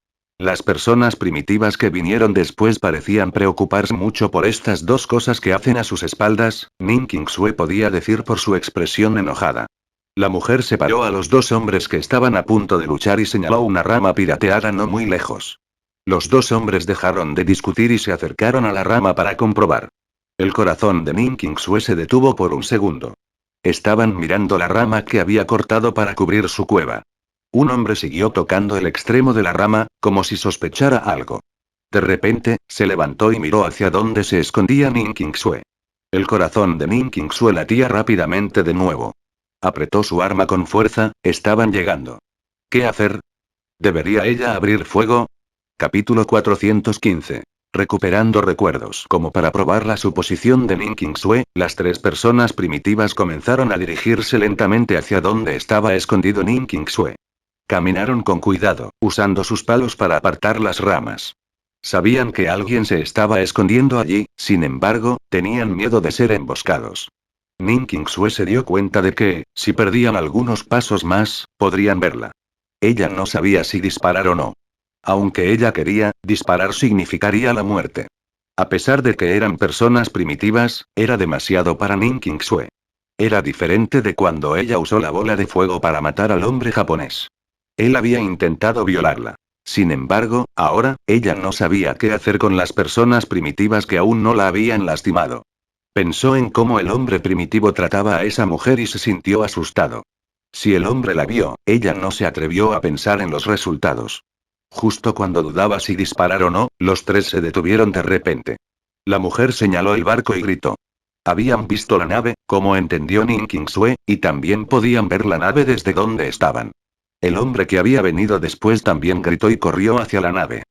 Las personas primitivas que vinieron después parecían preocuparse mucho por estas dos cosas que hacen a sus espaldas. Ning Qingsue podía decir por su expresión enojada. La mujer separó a los dos hombres que estaban a punto de luchar y señaló una rama pirateada no muy lejos. Los dos hombres dejaron de discutir y se acercaron a la rama para comprobar. El corazón de Ning Qingsue se detuvo por un segundo. Estaban mirando la rama que había cortado para cubrir su cueva. Un hombre siguió tocando el extremo de la rama, como si sospechara algo. De repente, se levantó y miró hacia donde se escondía Ning Qingsue. El corazón de Ning Qingsue latía rápidamente de nuevo. Apretó su arma con fuerza. Estaban llegando. ¿Qué hacer? ¿Debería ella abrir fuego? Capítulo 415. Recuperando recuerdos. Como para probar la suposición de Ning Qingsue, las tres personas primitivas comenzaron a dirigirse lentamente hacia donde estaba escondido Ning Qingsue. Caminaron con cuidado, usando sus palos para apartar las ramas. Sabían que alguien se estaba escondiendo allí, sin embargo, tenían miedo de ser emboscados. Ning Qingsue se dio cuenta de que, si perdían algunos pasos más, podrían verla. Ella no sabía si disparar o no. Aunque ella quería, disparar significaría la muerte. A pesar de que eran personas primitivas, era demasiado para Nin Qingsue. Era diferente de cuando ella usó la bola de fuego para matar al hombre japonés. Él había intentado violarla. Sin embargo, ahora, ella no sabía qué hacer con las personas primitivas que aún no la habían lastimado. Pensó en cómo el hombre primitivo trataba a esa mujer y se sintió asustado. Si el hombre la vio, ella no se atrevió a pensar en los resultados. Justo cuando dudaba si disparar o no, los tres se detuvieron de repente. La mujer señaló el barco y gritó. Habían visto la nave, como entendió Nin Qingsue, y también podían ver la nave desde donde estaban. El hombre que había venido después también gritó y corrió hacia la nave.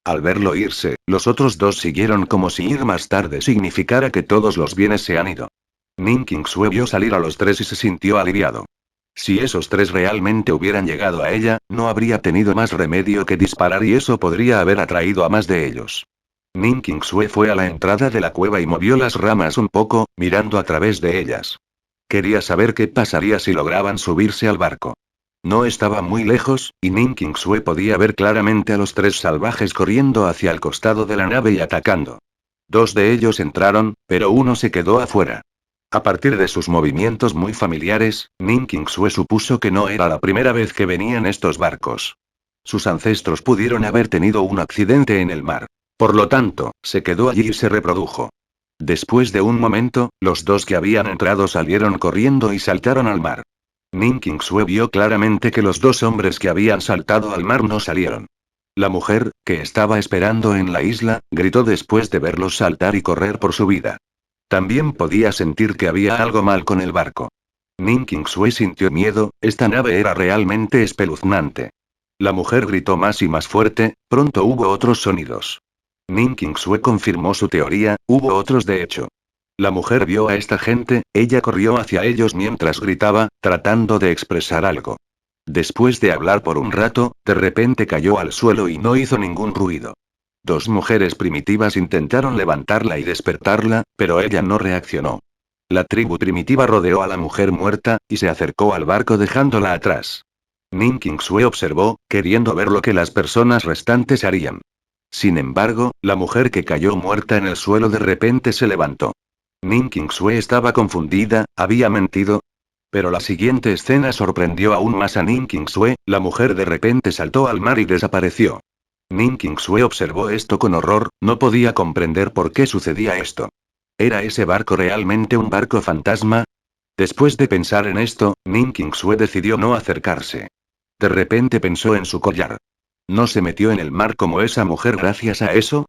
Al verlo irse, los otros dos siguieron como si ir más tarde significara que todos los bienes se han ido. Nin Qingsue vio salir a los tres y se sintió aliviado. Si esos tres realmente hubieran llegado a ella, no habría tenido más remedio que disparar y eso podría haber atraído a más de ellos. Nin Qingsue fue a la entrada de la cueva y movió las ramas un poco, mirando a través de ellas. Quería saber qué pasaría si lograban subirse al barco. No estaba muy lejos, y Nin Qingsue podía ver claramente a los tres salvajes corriendo hacia el costado de la nave y atacando. Dos de ellos entraron, pero uno se quedó afuera. A partir de sus movimientos muy familiares, Nin Qingsue supuso que no era la primera vez que venían estos barcos. Sus ancestros pudieron haber tenido un accidente en el mar. Por lo tanto, se quedó allí y se reprodujo. Después de un momento, los dos que habían entrado salieron corriendo y saltaron al mar. Nin Qingsue vio claramente que los dos hombres que habían saltado al mar no salieron. La mujer, que estaba esperando en la isla, gritó después de verlos saltar y correr por su vida. También podía sentir que había algo mal con el barco. Nin Qingsue sintió miedo, esta nave era realmente espeluznante. La mujer gritó más y más fuerte, pronto hubo otros sonidos. Nin Qingsue confirmó su teoría, hubo otros de hecho. La mujer vio a esta gente, ella corrió hacia ellos mientras gritaba, tratando de expresar algo. Después de hablar por un rato, de repente cayó al suelo y no hizo ningún ruido. Dos mujeres primitivas intentaron levantarla y despertarla, pero ella no reaccionó. La tribu primitiva rodeó a la mujer muerta, y se acercó al barco dejándola atrás. Nin Qingsue observó, queriendo ver lo que las personas restantes harían. Sin embargo, la mujer que cayó muerta en el suelo de repente se levantó. Nin Qingsue estaba confundida, ¿había mentido? Pero la siguiente escena sorprendió aún más a Nin Qingsue, la mujer de repente saltó al mar y desapareció. Nin Qingsue observó esto con horror, no podía comprender por qué sucedía esto. ¿Era ese barco realmente un barco fantasma? Después de pensar en esto, Nin Qingsue decidió no acercarse. De repente pensó en su collar. ¿No se metió en el mar como esa mujer gracias a eso?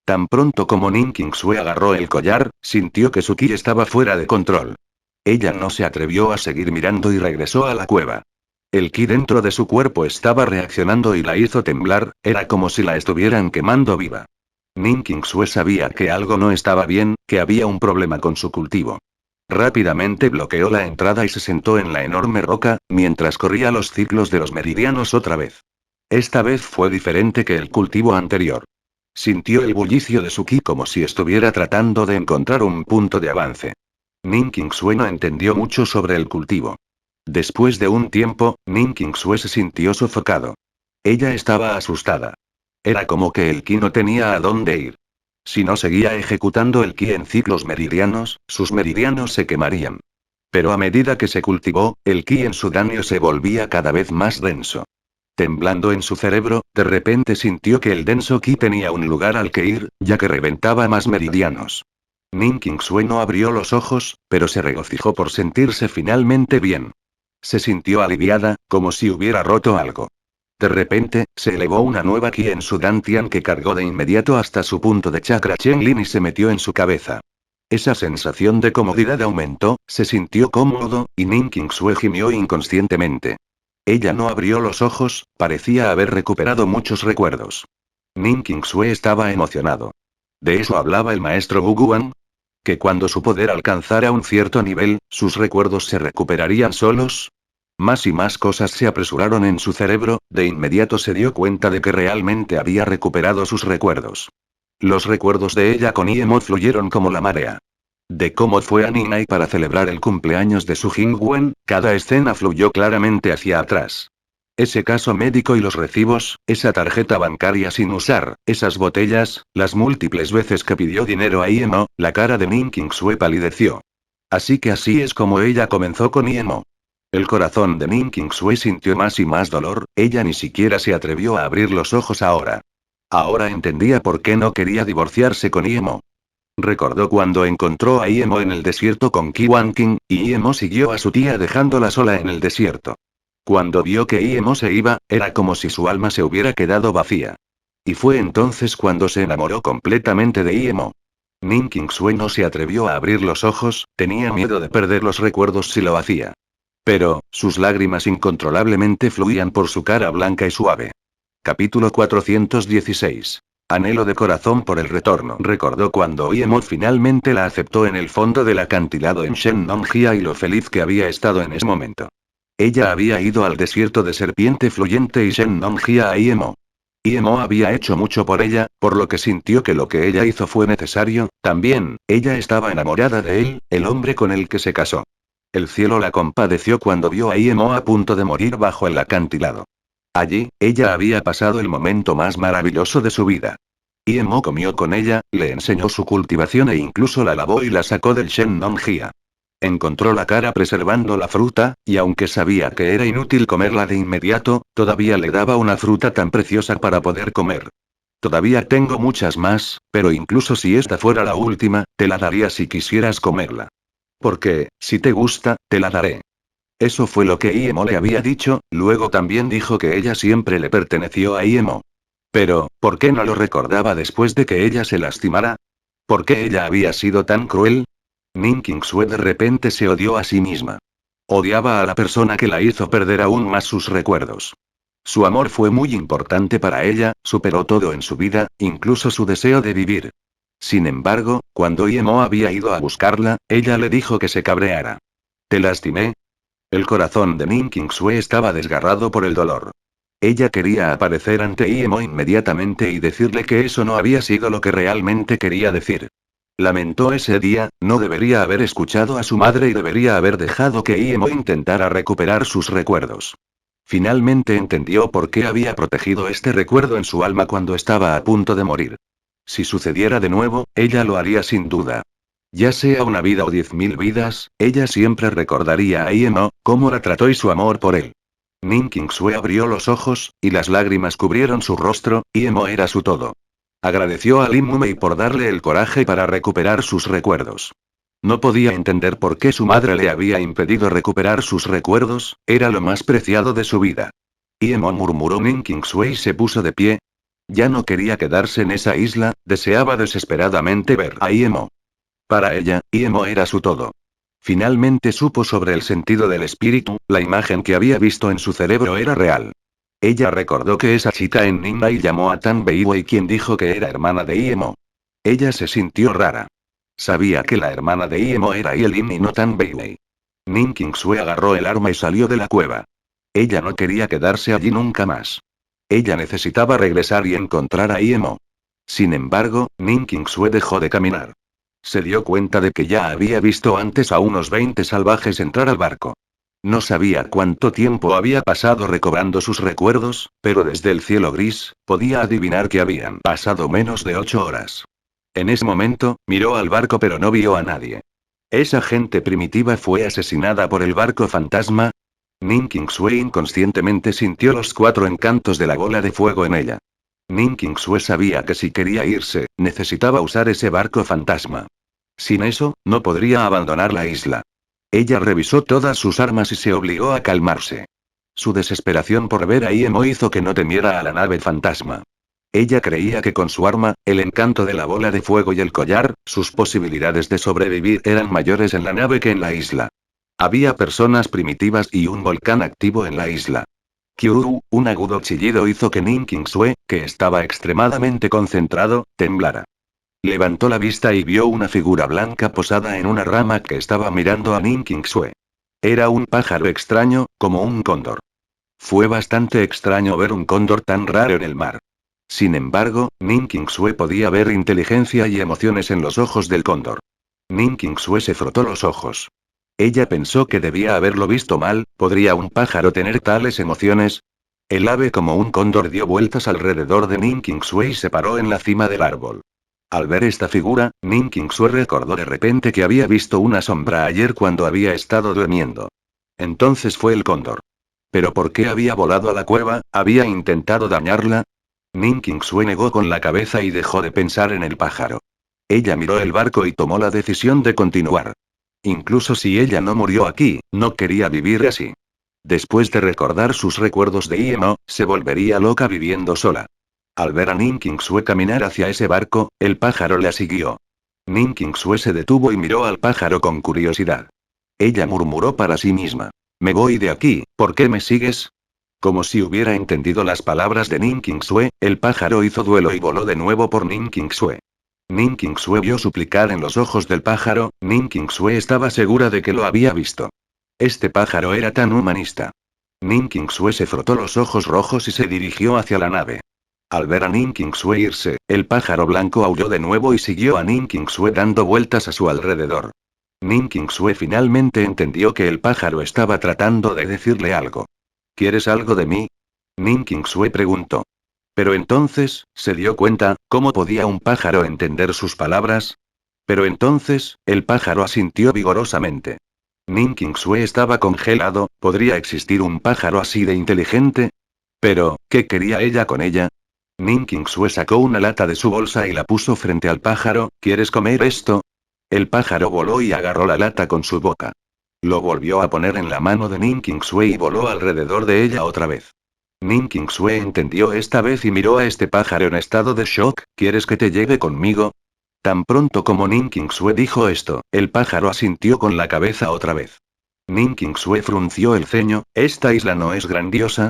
Tan pronto como Nin Qingsue agarró el collar, sintió que su ki estaba fuera de control. Ella no se atrevió a seguir mirando y regresó a la cueva. El ki dentro de su cuerpo estaba reaccionando y la hizo temblar, era como si la estuvieran quemando viva. Nin Qingsue sabía que algo no estaba bien, que había un problema con su cultivo. Rápidamente bloqueó la entrada y se sentó en la enorme roca, mientras corría los ciclos de los meridianos otra vez. Esta vez fue diferente que el cultivo anterior. Sintió el bullicio de su ki como si estuviera tratando de encontrar un punto de avance. Nin Qingsue no entendió mucho sobre el cultivo. Después de un tiempo, Nin Qingsue se sintió sofocado. Ella estaba asustada. Era como que el ki no tenía a dónde ir. Si no seguía ejecutando el ki en ciclos meridianos, sus meridianos se quemarían. Pero a medida que se cultivó, el ki en su daño se volvía cada vez más denso. Temblando en su cerebro, de repente sintió que el denso ki tenía un lugar al que ir, ya que reventaba más meridianos. Nin Qingsue no abrió los ojos, pero se regocijó por sentirse finalmente bien. Se sintió aliviada, como si hubiera roto algo. De repente, se elevó una nueva ki en su dantian que cargó de inmediato hasta su punto de chakra Chenlin y se metió en su cabeza. Esa sensación de comodidad aumentó, se sintió cómodo, y Nin Qingsue gimió inconscientemente. Ella no abrió los ojos, parecía haber recuperado muchos recuerdos. Nin Qingsue estaba emocionado. ¿De eso hablaba el maestro Guguan? ¿Que cuando su poder alcanzara un cierto nivel, sus recuerdos se recuperarían solos? Más y más cosas se apresuraron en su cerebro, de inmediato se dio cuenta de que realmente había recuperado sus recuerdos. Los recuerdos de ella con Iemon fluyeron como la marea. De cómo fue a Ninai para celebrar el cumpleaños de su Jingwen, cada escena fluyó claramente hacia atrás. Ese caso médico y los recibos, esa tarjeta bancaria sin usar, esas botellas, las múltiples veces que pidió dinero a IMO, la cara de Ning Qingsue palideció. Así que así es como ella comenzó con IMO. El corazón de Ning Qingsue sintió más y más dolor, ella ni siquiera se atrevió a abrir los ojos ahora. Ahora entendía por qué no quería divorciarse con IMO. Recordó cuando encontró a IMO en el desierto con Qiwan King, y IMO siguió a su tía dejándola sola en el desierto. Cuando vio que IMO se iba, era como si su alma se hubiera quedado vacía. Y fue entonces cuando se enamoró completamente de IMO. Ning Qingsue no se atrevió a abrir los ojos, tenía miedo de perder los recuerdos si lo hacía. Pero, sus lágrimas incontrolablemente fluían por su cara blanca y suave. Capítulo 416. Anhelo de corazón por el retorno. Recordó cuando IMO finalmente la aceptó en el fondo del acantilado en Shenongjia y lo feliz que había estado en ese momento. Ella había ido al desierto de Serpiente Fluyente y Shenongjia a IMO. IMO había hecho mucho por ella, por lo que sintió que lo que ella hizo fue necesario. También, ella estaba enamorada de él, el hombre con el que se casó. El cielo la compadeció cuando vio a IMO a punto de morir bajo el acantilado. Allí, ella había pasado el momento más maravilloso de su vida. IMO comió con ella, le enseñó su cultivación e incluso la lavó y la sacó del Shenongjia. Encontró la cara preservando la fruta, y aunque sabía que era inútil comerla de inmediato, todavía le daba una fruta tan preciosa para poder comer. Todavía tengo muchas más, pero incluso si esta fuera la última, te la daría si quisieras comerla. Porque, si te gusta, te la daré. Eso fue lo que IMO le había dicho, luego también dijo que ella siempre le perteneció a IMO. Pero, ¿por qué no lo recordaba después de que ella se lastimara? ¿Por qué ella había sido tan cruel? Ning Qingsue de repente se odió a sí misma. Odiaba a la persona que la hizo perder aún más sus recuerdos. Su amor fue muy importante para ella, superó todo en su vida, incluso su deseo de vivir. Sin embargo, cuando IMO había ido a buscarla, ella le dijo que se cabreara. ¿Te lastimé? El corazón de Ning Qingsue estaba desgarrado por el dolor. Ella quería aparecer ante IMO inmediatamente y decirle que eso no había sido lo que realmente quería decir. Lamentó ese día, no debería haber escuchado a su madre y debería haber dejado que IMO intentara recuperar sus recuerdos. Finalmente entendió por qué había protegido este recuerdo en su alma cuando estaba a punto de morir. Si sucediera de nuevo, ella lo haría sin duda. Ya sea una vida o 10.000 vidas, ella siempre recordaría a IMO, cómo la trató y su amor por él. Ning Qingsue abrió los ojos, y las lágrimas cubrieron su rostro, IMO era su todo. Agradeció a Lin Mumei por darle el coraje para recuperar sus recuerdos. No podía entender por qué su madre le había impedido recuperar sus recuerdos, era lo más preciado de su vida. IMO murmuró Ning Qingsue y se puso de pie. Ya no quería quedarse en esa isla, deseaba desesperadamente ver a IMO. Para ella, IMO era su todo. Finalmente supo sobre el sentido del espíritu, la imagen que había visto en su cerebro era real. Ella recordó que esa chica en Ninbai llamó a Tan Weiwei quien dijo que era hermana de IMO. Ella se sintió rara. Sabía que la hermana de IMO era Yelin y no Tan Weiwei. Ning Qingsue agarró el arma y salió de la cueva. Ella no quería quedarse allí nunca más. Ella necesitaba regresar y encontrar a IMO. Sin embargo, Ning Qingsue dejó de caminar. Se dio cuenta de que ya había visto antes a unos 20 salvajes entrar al barco. No sabía cuánto tiempo había pasado recobrando sus recuerdos, pero desde el cielo gris, podía adivinar que habían pasado menos de 8 horas. En ese momento, miró al barco pero no vio a nadie. ¿Esa gente primitiva fue asesinada por el barco fantasma? Ning Qingsue inconscientemente sintió los 4 encantos de la bola de fuego en ella. Ning Qingsue sabía que si quería irse, necesitaba usar ese barco fantasma. Sin eso, no podría abandonar la isla. Ella revisó todas sus armas y se obligó a calmarse. Su desesperación por ver a IMO hizo que no temiera a la nave fantasma. Ella creía que con su arma, el encanto de la bola de fuego y el collar, sus posibilidades de sobrevivir eran mayores en la nave que en la isla. Había personas primitivas y un volcán activo en la isla. Kyuru, un agudo chillido hizo que Ning Qingsue, que estaba extremadamente concentrado, temblara. Levantó la vista y vio una figura blanca posada en una rama que estaba mirando a Ning Qingsue. Era un pájaro extraño, como un cóndor. Fue bastante extraño ver un cóndor tan raro en el mar. Sin embargo, Ning Qingsue podía ver inteligencia y emociones en los ojos del cóndor. Ning Qingsue se frotó los ojos. Ella pensó que debía haberlo visto mal, ¿podría un pájaro tener tales emociones? El ave como un cóndor dio vueltas alrededor de Ning Qingsue y se paró en la cima del árbol. Al ver esta figura, Ning Qingsue recordó de repente que había visto una sombra ayer cuando había estado durmiendo. Entonces fue el cóndor. ¿Pero por qué había volado a la cueva? ¿Había intentado dañarla? Ning Qingsue negó con la cabeza y dejó de pensar en el pájaro. Ella miró el barco y tomó la decisión de continuar. Incluso si ella no murió aquí, no quería vivir así. Después de recordar sus recuerdos de Imo, se volvería loca viviendo sola. Al ver a Ning Qingsue caminar hacia ese barco, el pájaro la siguió. Ning Qingsue se detuvo y miró al pájaro con curiosidad. Ella murmuró para sí misma. Me voy de aquí, ¿por qué me sigues? Como si hubiera entendido las palabras de Ning Qingsue, el pájaro hizo duelo y voló de nuevo por Ning Qingsue. Ning Qingsue vio suplicar en los ojos del pájaro, Ning Qingsue estaba segura de que lo había visto. Este pájaro era tan humanista. Ning Qingsue se frotó los ojos rojos y se dirigió hacia la nave. Al ver a Ning Qingsue irse, el pájaro blanco aulló de nuevo y siguió a Ning Qingsue dando vueltas a su alrededor. Ning Qingsue finalmente entendió que el pájaro estaba tratando de decirle algo. ¿Quieres algo de mí? Ning Qingsue preguntó. Pero entonces, se dio cuenta, ¿cómo podía un pájaro entender sus palabras? Pero entonces, el pájaro asintió vigorosamente. Ning Qingsue estaba congelado, ¿podría existir un pájaro así de inteligente? Pero, ¿qué quería ella con ella? Ning Qingsue sacó una lata de su bolsa y la puso frente al pájaro, ¿quieres comer esto? El pájaro voló y agarró la lata con su boca. Lo volvió a poner en la mano de Ning Qingsue y voló alrededor de ella otra vez. Ning Qingsue entendió esta vez y miró a este pájaro en estado de shock, ¿quieres que te lleve conmigo? Tan pronto como Ning Qingsue dijo esto, el pájaro asintió con la cabeza otra vez. Ning Qingsue frunció el ceño, ¿esta isla no es grandiosa?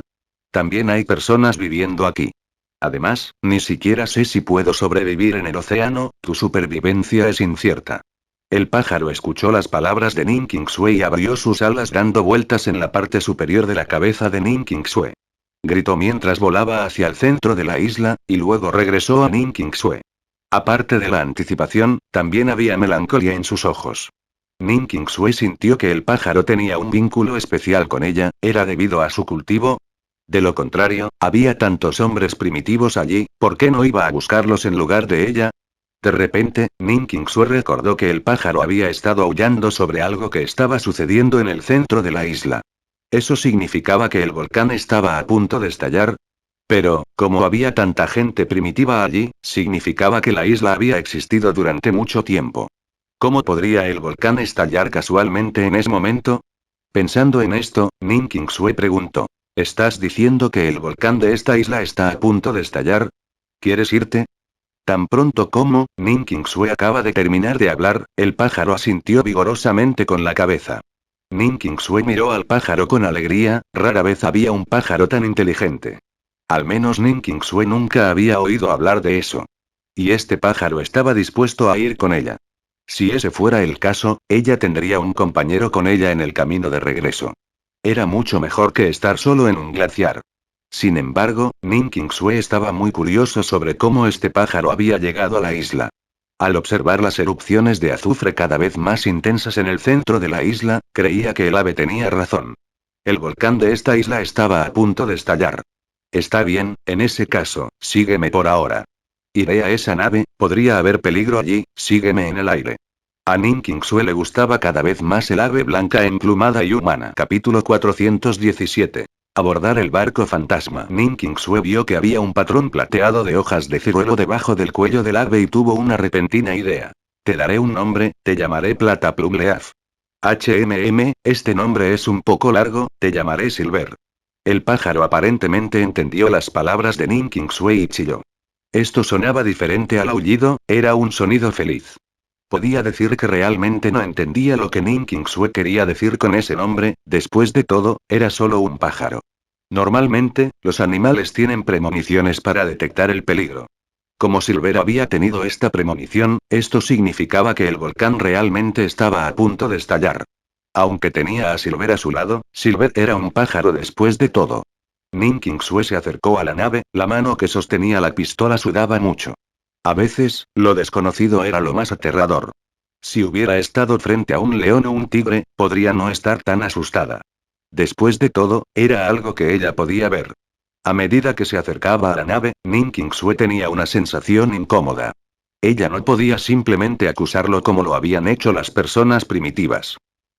También hay personas viviendo aquí. Además, ni siquiera sé si puedo sobrevivir en el océano, tu supervivencia es incierta. El pájaro escuchó las palabras de Ning Qingsue y abrió sus alas dando vueltas en la parte superior de la cabeza de Ning Qingsue. Gritó mientras volaba hacia el centro de la isla, y luego regresó a Ning Qingsue. Aparte de la anticipación, también había melancolía en sus ojos. Ning Qingsue sintió que el pájaro tenía un vínculo especial con ella, ¿era debido a su cultivo? De lo contrario, había tantos hombres primitivos allí, ¿por qué no iba a buscarlos en lugar de ella? De repente, Ning Qingsue recordó que el pájaro había estado aullando sobre algo que estaba sucediendo en el centro de la isla. ¿Eso significaba que el volcán estaba a punto de estallar? Pero, como había tanta gente primitiva allí, significaba que la isla había existido durante mucho tiempo. ¿Cómo podría el volcán estallar casualmente en ese momento? Pensando en esto, Ning Qingsue preguntó. ¿Estás diciendo que el volcán de esta isla está a punto de estallar? ¿Quieres irte? Tan pronto como, Ning Qingsue acaba de terminar de hablar, el pájaro asintió vigorosamente con la cabeza. Ning Qingsue miró al pájaro con alegría, rara vez había un pájaro tan inteligente. Al menos Ning Qingsue nunca había oído hablar de eso. Y este pájaro estaba dispuesto a ir con ella. Si ese fuera el caso, ella tendría un compañero con ella en el camino de regreso. Era mucho mejor que estar solo en un glaciar. Sin embargo, Ning Qingsue estaba muy curioso sobre cómo este pájaro había llegado a la isla. Al observar las erupciones de azufre cada vez más intensas en el centro de la isla, creía que el ave tenía razón. El volcán de esta isla estaba a punto de estallar. Está bien, en ese caso, sígueme por ahora. Iré a esa nave, podría haber peligro allí, sígueme en el aire. A Ning Qingsue le gustaba cada vez más el ave blanca emplumada y humana. Capítulo 417. Abordar el barco fantasma. Ning Qingsue vio que había un patrón plateado de hojas de ciruelo debajo del cuello del ave y tuvo una repentina idea. Te daré un nombre, te llamaré Plata Plum Leaf. este nombre es un poco largo, te llamaré Silver. El pájaro aparentemente entendió las palabras de Ning Qingsue y chilló. Esto sonaba diferente al aullido, era un sonido feliz. Podía decir que realmente no entendía lo que Ning Qingsue quería decir con ese nombre, después de todo, era solo un pájaro. Normalmente, los animales tienen premoniciones para detectar el peligro. Como Silver había tenido esta premonición, esto significaba que el volcán realmente estaba a punto de estallar. Aunque tenía a Silver a su lado, Silver era un pájaro después de todo. Ning Qingsue se acercó a la nave, la mano que sostenía la pistola sudaba mucho. A veces, lo desconocido era lo más aterrador. Si hubiera estado frente a un león o un tigre, podría no estar tan asustada. Después de todo, era algo que ella podía ver. A medida que se acercaba a la nave, Ning Qingsue tenía una sensación incómoda. Ella no podía simplemente acusarlo como lo habían hecho las personas primitivas.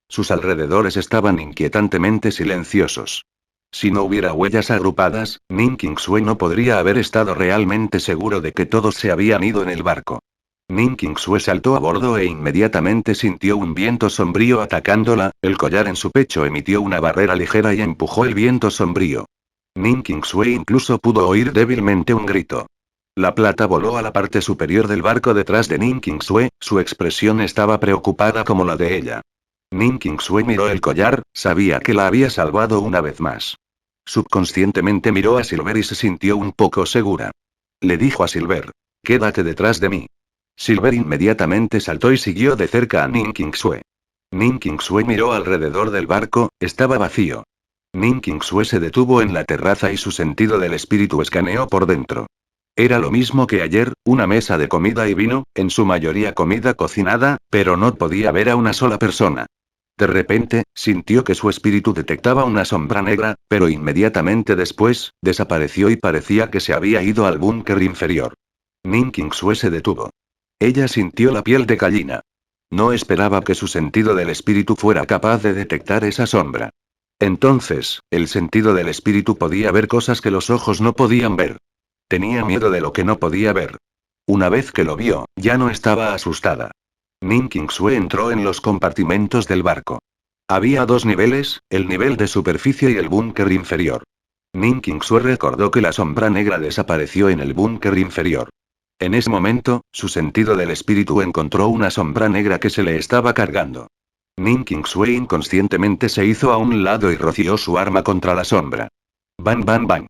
Sus alrededores estaban inquietantemente silenciosos. Si no hubiera huellas agrupadas, Ning Qingsue no podría haber estado realmente seguro de que todos se habían ido en el barco. Ning Qingsue saltó a bordo e inmediatamente sintió un viento sombrío atacándola, el collar en su pecho emitió una barrera ligera y empujó el viento sombrío. Ning Qingsue incluso pudo oír débilmente un grito. La plata voló a la parte superior del barco detrás de Ning Qingsue, su expresión estaba preocupada como la de ella. Ning Qingsue miró el collar, sabía que la había salvado una vez más. Subconscientemente miró a Silver y se sintió un poco segura. Le dijo a Silver: «Quédate detrás de mí». Silver inmediatamente saltó y siguió de cerca a Ning Qingsue. Ning Qingsue miró alrededor del barco, estaba vacío. Ning Qingsue se detuvo en la terraza y su sentido del espíritu escaneó por dentro. Era lo mismo que ayer, una mesa de comida y vino, en su mayoría comida cocinada, pero no podía ver a una sola persona. De repente, sintió que su espíritu detectaba una sombra negra, pero inmediatamente después, desapareció y parecía que se había ido al búnker inferior. Ning Qingsue se detuvo. Ella sintió la piel de gallina. No esperaba que su sentido del espíritu fuera capaz de detectar esa sombra. Entonces, el sentido del espíritu podía ver cosas que los ojos no podían ver. Tenía miedo de lo que no podía ver. Una vez que lo vio, ya no estaba asustada. Ning Qingsue entró en los compartimentos del barco. Había dos niveles, el nivel de superficie y el búnker inferior. Ning Qingsue recordó que la sombra negra desapareció en el búnker inferior. En ese momento, su sentido del espíritu encontró una sombra negra que se le estaba cargando. Ning Qingsue inconscientemente se hizo a un lado y roció su arma contra la sombra. Bang bang bang.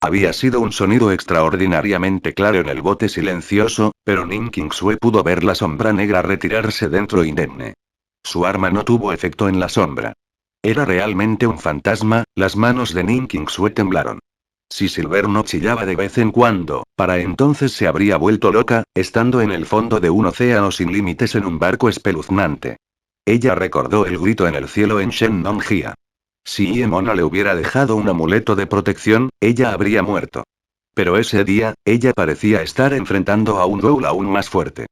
Había sido un sonido extraordinariamente claro en el bote silencioso, pero Ning Qingsue pudo ver la sombra negra retirarse dentro indemne. Su arma no tuvo efecto en la sombra. Era realmente un fantasma, las manos de Ning Qingsue temblaron. Si Silver no chillaba de vez en cuando, para entonces se habría vuelto loca, estando en el fondo de un océano sin límites en un barco espeluznante. Ella recordó el grito en el cielo en Shennon-jia. Si Iemo no le hubiera dejado un amuleto de protección, ella habría muerto. Pero ese día, ella parecía estar enfrentando a un ghoul aún más fuerte.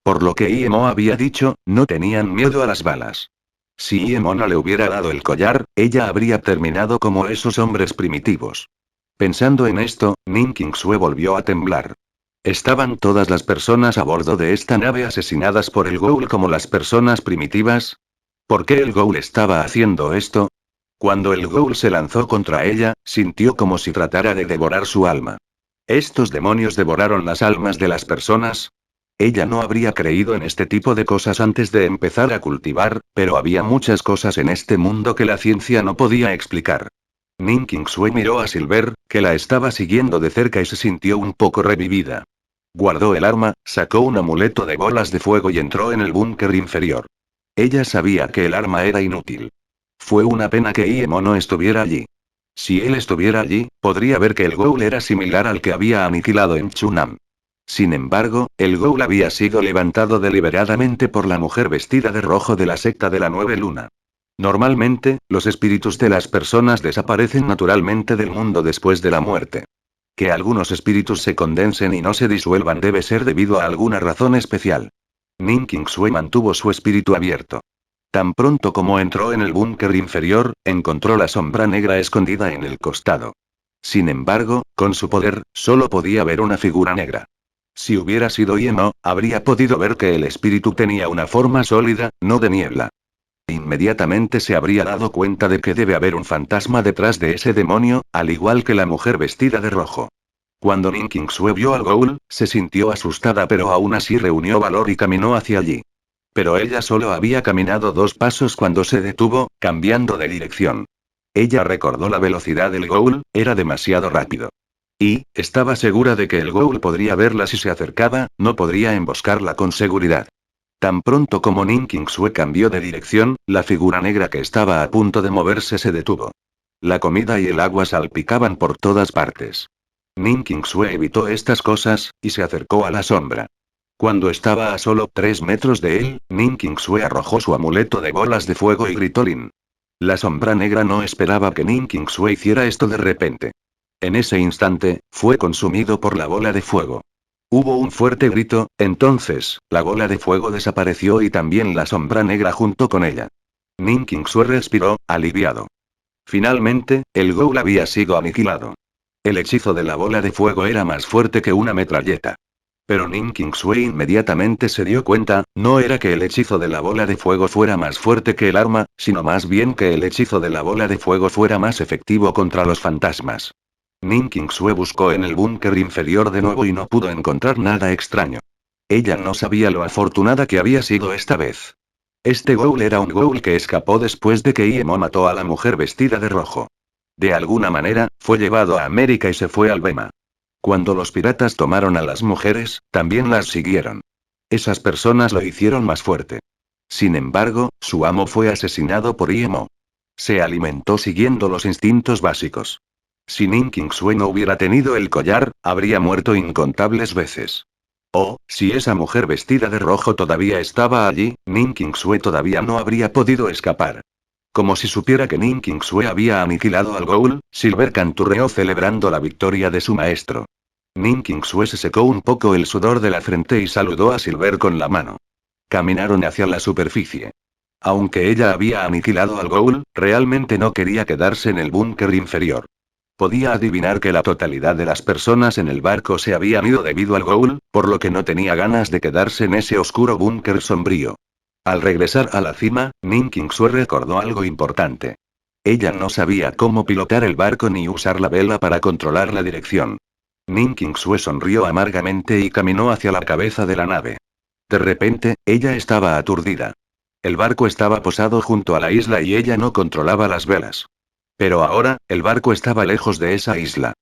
Por lo que Iemo había dicho, no tenían miedo a las balas. Si Iemo no le hubiera dado el collar, ella habría terminado como esos hombres primitivos. Pensando en esto, Ning Qingsue volvió a temblar. ¿Estaban todas las personas a bordo de esta nave asesinadas por el ghoul como las personas primitivas? ¿Por qué el ghoul estaba haciendo esto? Cuando el ghoul se lanzó contra ella, sintió como si tratara de devorar su alma. ¿Estos demonios devoraron las almas de las personas? Ella no habría creído en este tipo de cosas antes de empezar a cultivar, pero había muchas cosas en este mundo que la ciencia no podía explicar. Ning Qingsue miró a Silver, que la estaba siguiendo de cerca y se sintió un poco revivida. Guardó el arma, sacó un amuleto de bolas de fuego y entró en el búnker inferior. Ella sabía que el arma era inútil. Fue una pena que Iemo no estuviera allí. Si él estuviera allí, podría ver que el ghoul era similar al que había aniquilado en Chunam. Sin embargo, el ghoul había sido levantado deliberadamente por la mujer vestida de rojo de la secta de la Nueve Luna. Normalmente, los espíritus de las personas desaparecen naturalmente del mundo después de la muerte. Que algunos espíritus se condensen y no se disuelvan debe ser debido a alguna razón especial. Ning Qingsue mantuvo su espíritu abierto. Tan pronto como entró en el búnker inferior, encontró la sombra negra escondida en el costado. Sin embargo, con su poder, solo podía ver una figura negra. Si hubiera sido Iemo, habría podido ver que el espíritu tenía una forma sólida, no de niebla. Inmediatamente se habría dado cuenta de que debe haber un fantasma detrás de ese demonio, al igual que la mujer vestida de rojo. Cuando Ning Qingsue vio al ghoul, se sintió asustada pero aún así reunió valor y caminó hacia allí. Pero ella solo había caminado 2 pasos cuando se detuvo, cambiando de dirección. Ella recordó la velocidad del ghoul, era demasiado rápido. Y, estaba segura de que el ghoul podría verla si se acercaba, no podría emboscarla con seguridad. Tan pronto como Ning Qingsue cambió de dirección, la figura negra que estaba a punto de moverse se detuvo. La comida y el agua salpicaban por todas partes. Ning Qingsue evitó estas cosas, y se acercó a la sombra. Cuando estaba a solo 3 metros de él, Ning Qingsue arrojó su amuleto de bolas de fuego y gritó Lin. La sombra negra no esperaba que Ning Qingsue hiciera esto de repente. En ese instante, fue consumido por la bola de fuego. Hubo un fuerte grito, entonces, la bola de fuego desapareció y también la sombra negra junto con ella. Nin Qingsue respiró, aliviado. Finalmente, el ghoul había sido aniquilado. El hechizo de la bola de fuego era más fuerte que una metralleta. Pero Nin Qingsue inmediatamente se dio cuenta, no era que el hechizo de la bola de fuego fuera más fuerte que el arma, sino más bien que el hechizo de la bola de fuego fuera más efectivo contra los fantasmas. Nin Qingsue buscó en el búnker inferior de nuevo y no pudo encontrar nada extraño. Ella no sabía lo afortunada que había sido esta vez. Este ghoul era un ghoul que escapó después de que Iemo mató a la mujer vestida de rojo. De alguna manera, fue llevado a América y se fue al Bema. Cuando los piratas tomaron a las mujeres, también las siguieron. Esas personas lo hicieron más fuerte. Sin embargo, su amo fue asesinado por Iemo. Se alimentó siguiendo los instintos básicos. Si Nin Qingsue no hubiera tenido el collar, habría muerto incontables veces. Oh, si esa mujer vestida de rojo todavía estaba allí, Nin Qingsue todavía no habría podido escapar. Como si supiera que Nin Qingsue había aniquilado al ghoul, Silver canturreó celebrando la victoria de su maestro. Nin Qingsue se secó un poco el sudor de la frente y saludó a Silver con la mano. Caminaron hacia la superficie. Aunque ella había aniquilado al ghoul, realmente no quería quedarse en el búnker inferior. Podía adivinar que la totalidad de las personas en el barco se habían ido debido al ghoul, por lo que no tenía ganas de quedarse en ese oscuro búnker sombrío. Al regresar a la cima, Nin Qingsue recordó algo importante. Ella no sabía cómo pilotar el barco ni usar la vela para controlar la dirección. Nin Qingsue sonrió amargamente y caminó hacia la cabeza de la nave. De repente, ella estaba aturdida. El barco estaba posado junto a la isla y ella no controlaba las velas. Pero ahora, el barco estaba lejos de esa isla.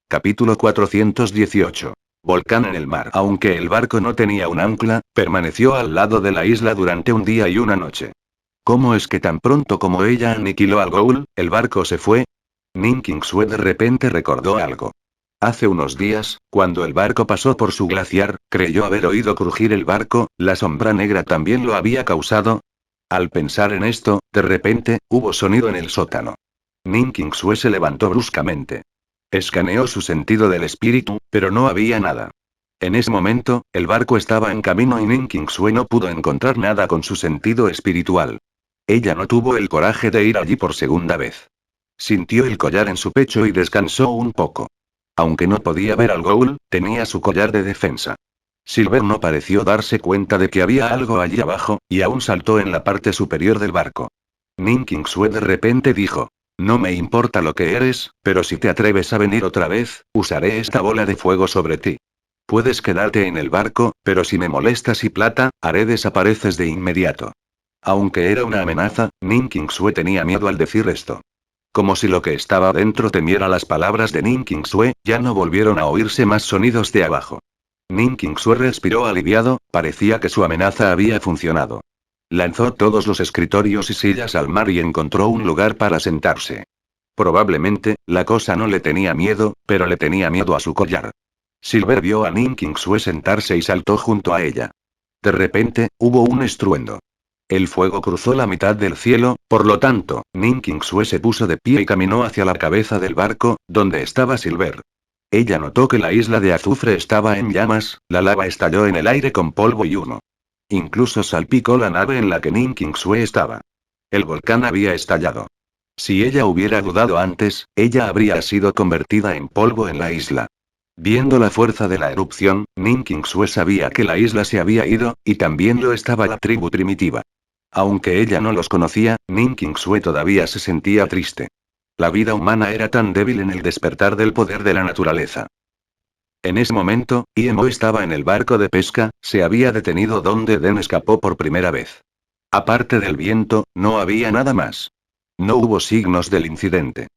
Capítulo 418. Volcán en el mar. Aunque el barco no tenía un ancla, permaneció al lado de la isla durante un día y una noche. ¿Cómo es que tan pronto como ella aniquiló al ghoul, el barco se fue? Nin Qingsue de repente recordó algo. Hace unos días, cuando el barco pasó por su glaciar, creyó haber oído crujir el barco, la sombra negra también lo había causado. Al pensar en esto, de repente, hubo sonido en el sótano. Nin Qingsue se levantó bruscamente. Escaneó su sentido del espíritu, pero no había nada. En ese momento, el barco estaba en camino y Nin Qingsue no pudo encontrar nada con su sentido espiritual. Ella no tuvo el coraje de ir allí por segunda vez. Sintió el collar en su pecho y descansó un poco. Aunque no podía ver al ghoul, tenía su collar de defensa. Silver no pareció darse cuenta de que había algo allí abajo, y aún saltó en la parte superior del barco. Nin Qingsue de repente dijo. No me importa lo que eres, pero si te atreves a venir otra vez, usaré esta bola de fuego sobre ti. Puedes quedarte en el barco, pero si me molestas y plata, haré desapareces de inmediato. Aunque era una amenaza, Nin Qingsue tenía miedo al decir esto. Como si lo que estaba dentro temiera las palabras de Nin Qingsue, ya no volvieron a oírse más sonidos de abajo. Nin Qingsue respiró aliviado, parecía que su amenaza había funcionado. Lanzó todos los escritorios y sillas al mar y encontró un lugar para sentarse. Probablemente, la cosa no le tenía miedo, pero le tenía miedo a su collar. Silver vio a Nin Qingsue sentarse y saltó junto a ella. De repente, hubo un estruendo. El fuego cruzó la mitad del cielo, por lo tanto, Nin Qingsue se puso de pie y caminó hacia la cabeza del barco, donde estaba Silver. Ella notó que la isla de azufre estaba en llamas, la lava estalló en el aire con polvo y humo. Incluso salpicó la nave en la que Nin Qingsue estaba. El volcán había estallado. Si ella hubiera dudado antes, ella habría sido convertida en polvo en la isla. Viendo la fuerza de la erupción, Nin Qingsue sabía que la isla se había ido, y también lo estaba la tribu primitiva. Aunque ella no los conocía, Nin Qingsue todavía se sentía triste. La vida humana era tan débil en el despertar del poder de la naturaleza. En ese momento, Iemo estaba en el barco de pesca, se había detenido donde Den escapó por primera vez. Aparte del viento, no había nada más. No hubo signos del incidente.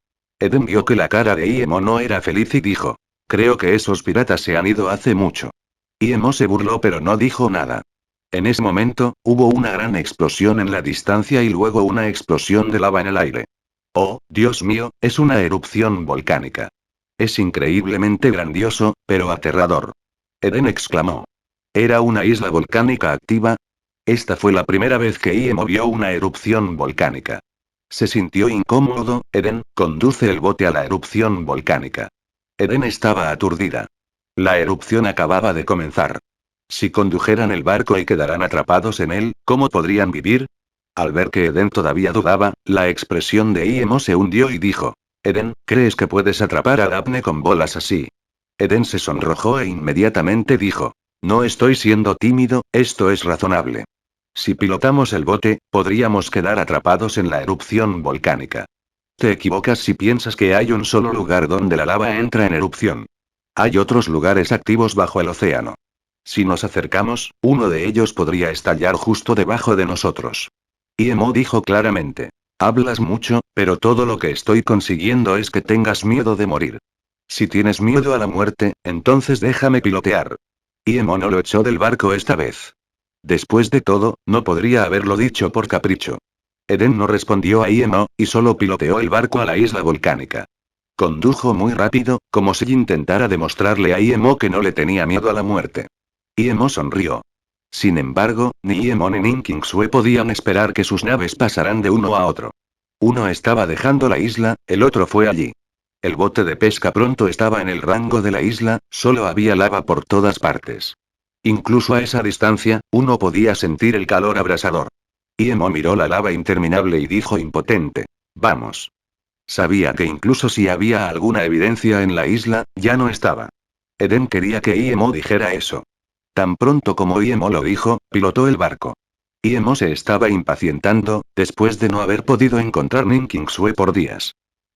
Eden vio que la cara de Iemo no era feliz y dijo. Creo que esos piratas se han ido hace mucho. Iemo se burló pero no dijo nada. En ese momento, hubo una gran explosión en la distancia y luego una explosión de lava en el aire. Oh, Dios mío, es una erupción volcánica. Es increíblemente grandioso, pero aterrador. Eden exclamó. ¿Era una isla volcánica activa? Esta fue la primera vez que Iemo vio una erupción volcánica. Se sintió incómodo. Eden, conduce el bote a la erupción volcánica. Eren estaba aturdida. La erupción acababa de comenzar. Si condujeran el barco y quedaran atrapados en él, ¿cómo podrían vivir? Al ver que Eren todavía dudaba, la expresión de Iemo se hundió y dijo: Eren, ¿crees que puedes atrapar a Daphne con bolas así? Eren se sonrojó e inmediatamente dijo: no estoy siendo tímido, esto es razonable. Si pilotamos el bote, podríamos quedar atrapados en la erupción volcánica. Te equivocas si piensas que hay un solo lugar donde la lava entra en erupción. Hay otros lugares activos bajo el océano. Si nos acercamos, uno de ellos podría estallar justo debajo de nosotros. Iemo dijo claramente: hablas mucho, pero todo lo que estoy consiguiendo es que tengas miedo de morir. Si tienes miedo a la muerte, entonces déjame pilotear. Iemo no lo echó del barco esta vez. Después de todo, no podría haberlo dicho por capricho. Eren no respondió a Iemo, y solo piloteó el barco a la isla volcánica. Condujo muy rápido, como si intentara demostrarle a Iemo que no le tenía miedo a la muerte. Iemo sonrió. Sin embargo, ni Iemo ni Nin Qingsue podían esperar que sus naves pasaran de uno a otro. Uno estaba dejando la isla, el otro fue allí. El bote de pesca pronto estaba en el rango de la isla, solo había lava por todas partes. Incluso a esa distancia, uno podía sentir el calor abrasador. Iemo miró la lava interminable y dijo impotente: vamos. Sabía que incluso si había alguna evidencia en la isla, ya no estaba. Eren quería que Iemo dijera eso. Tan pronto como Iemo lo dijo, pilotó el barco. Iemo se estaba impacientando, después de no haber podido encontrar Nin Qingsue por días.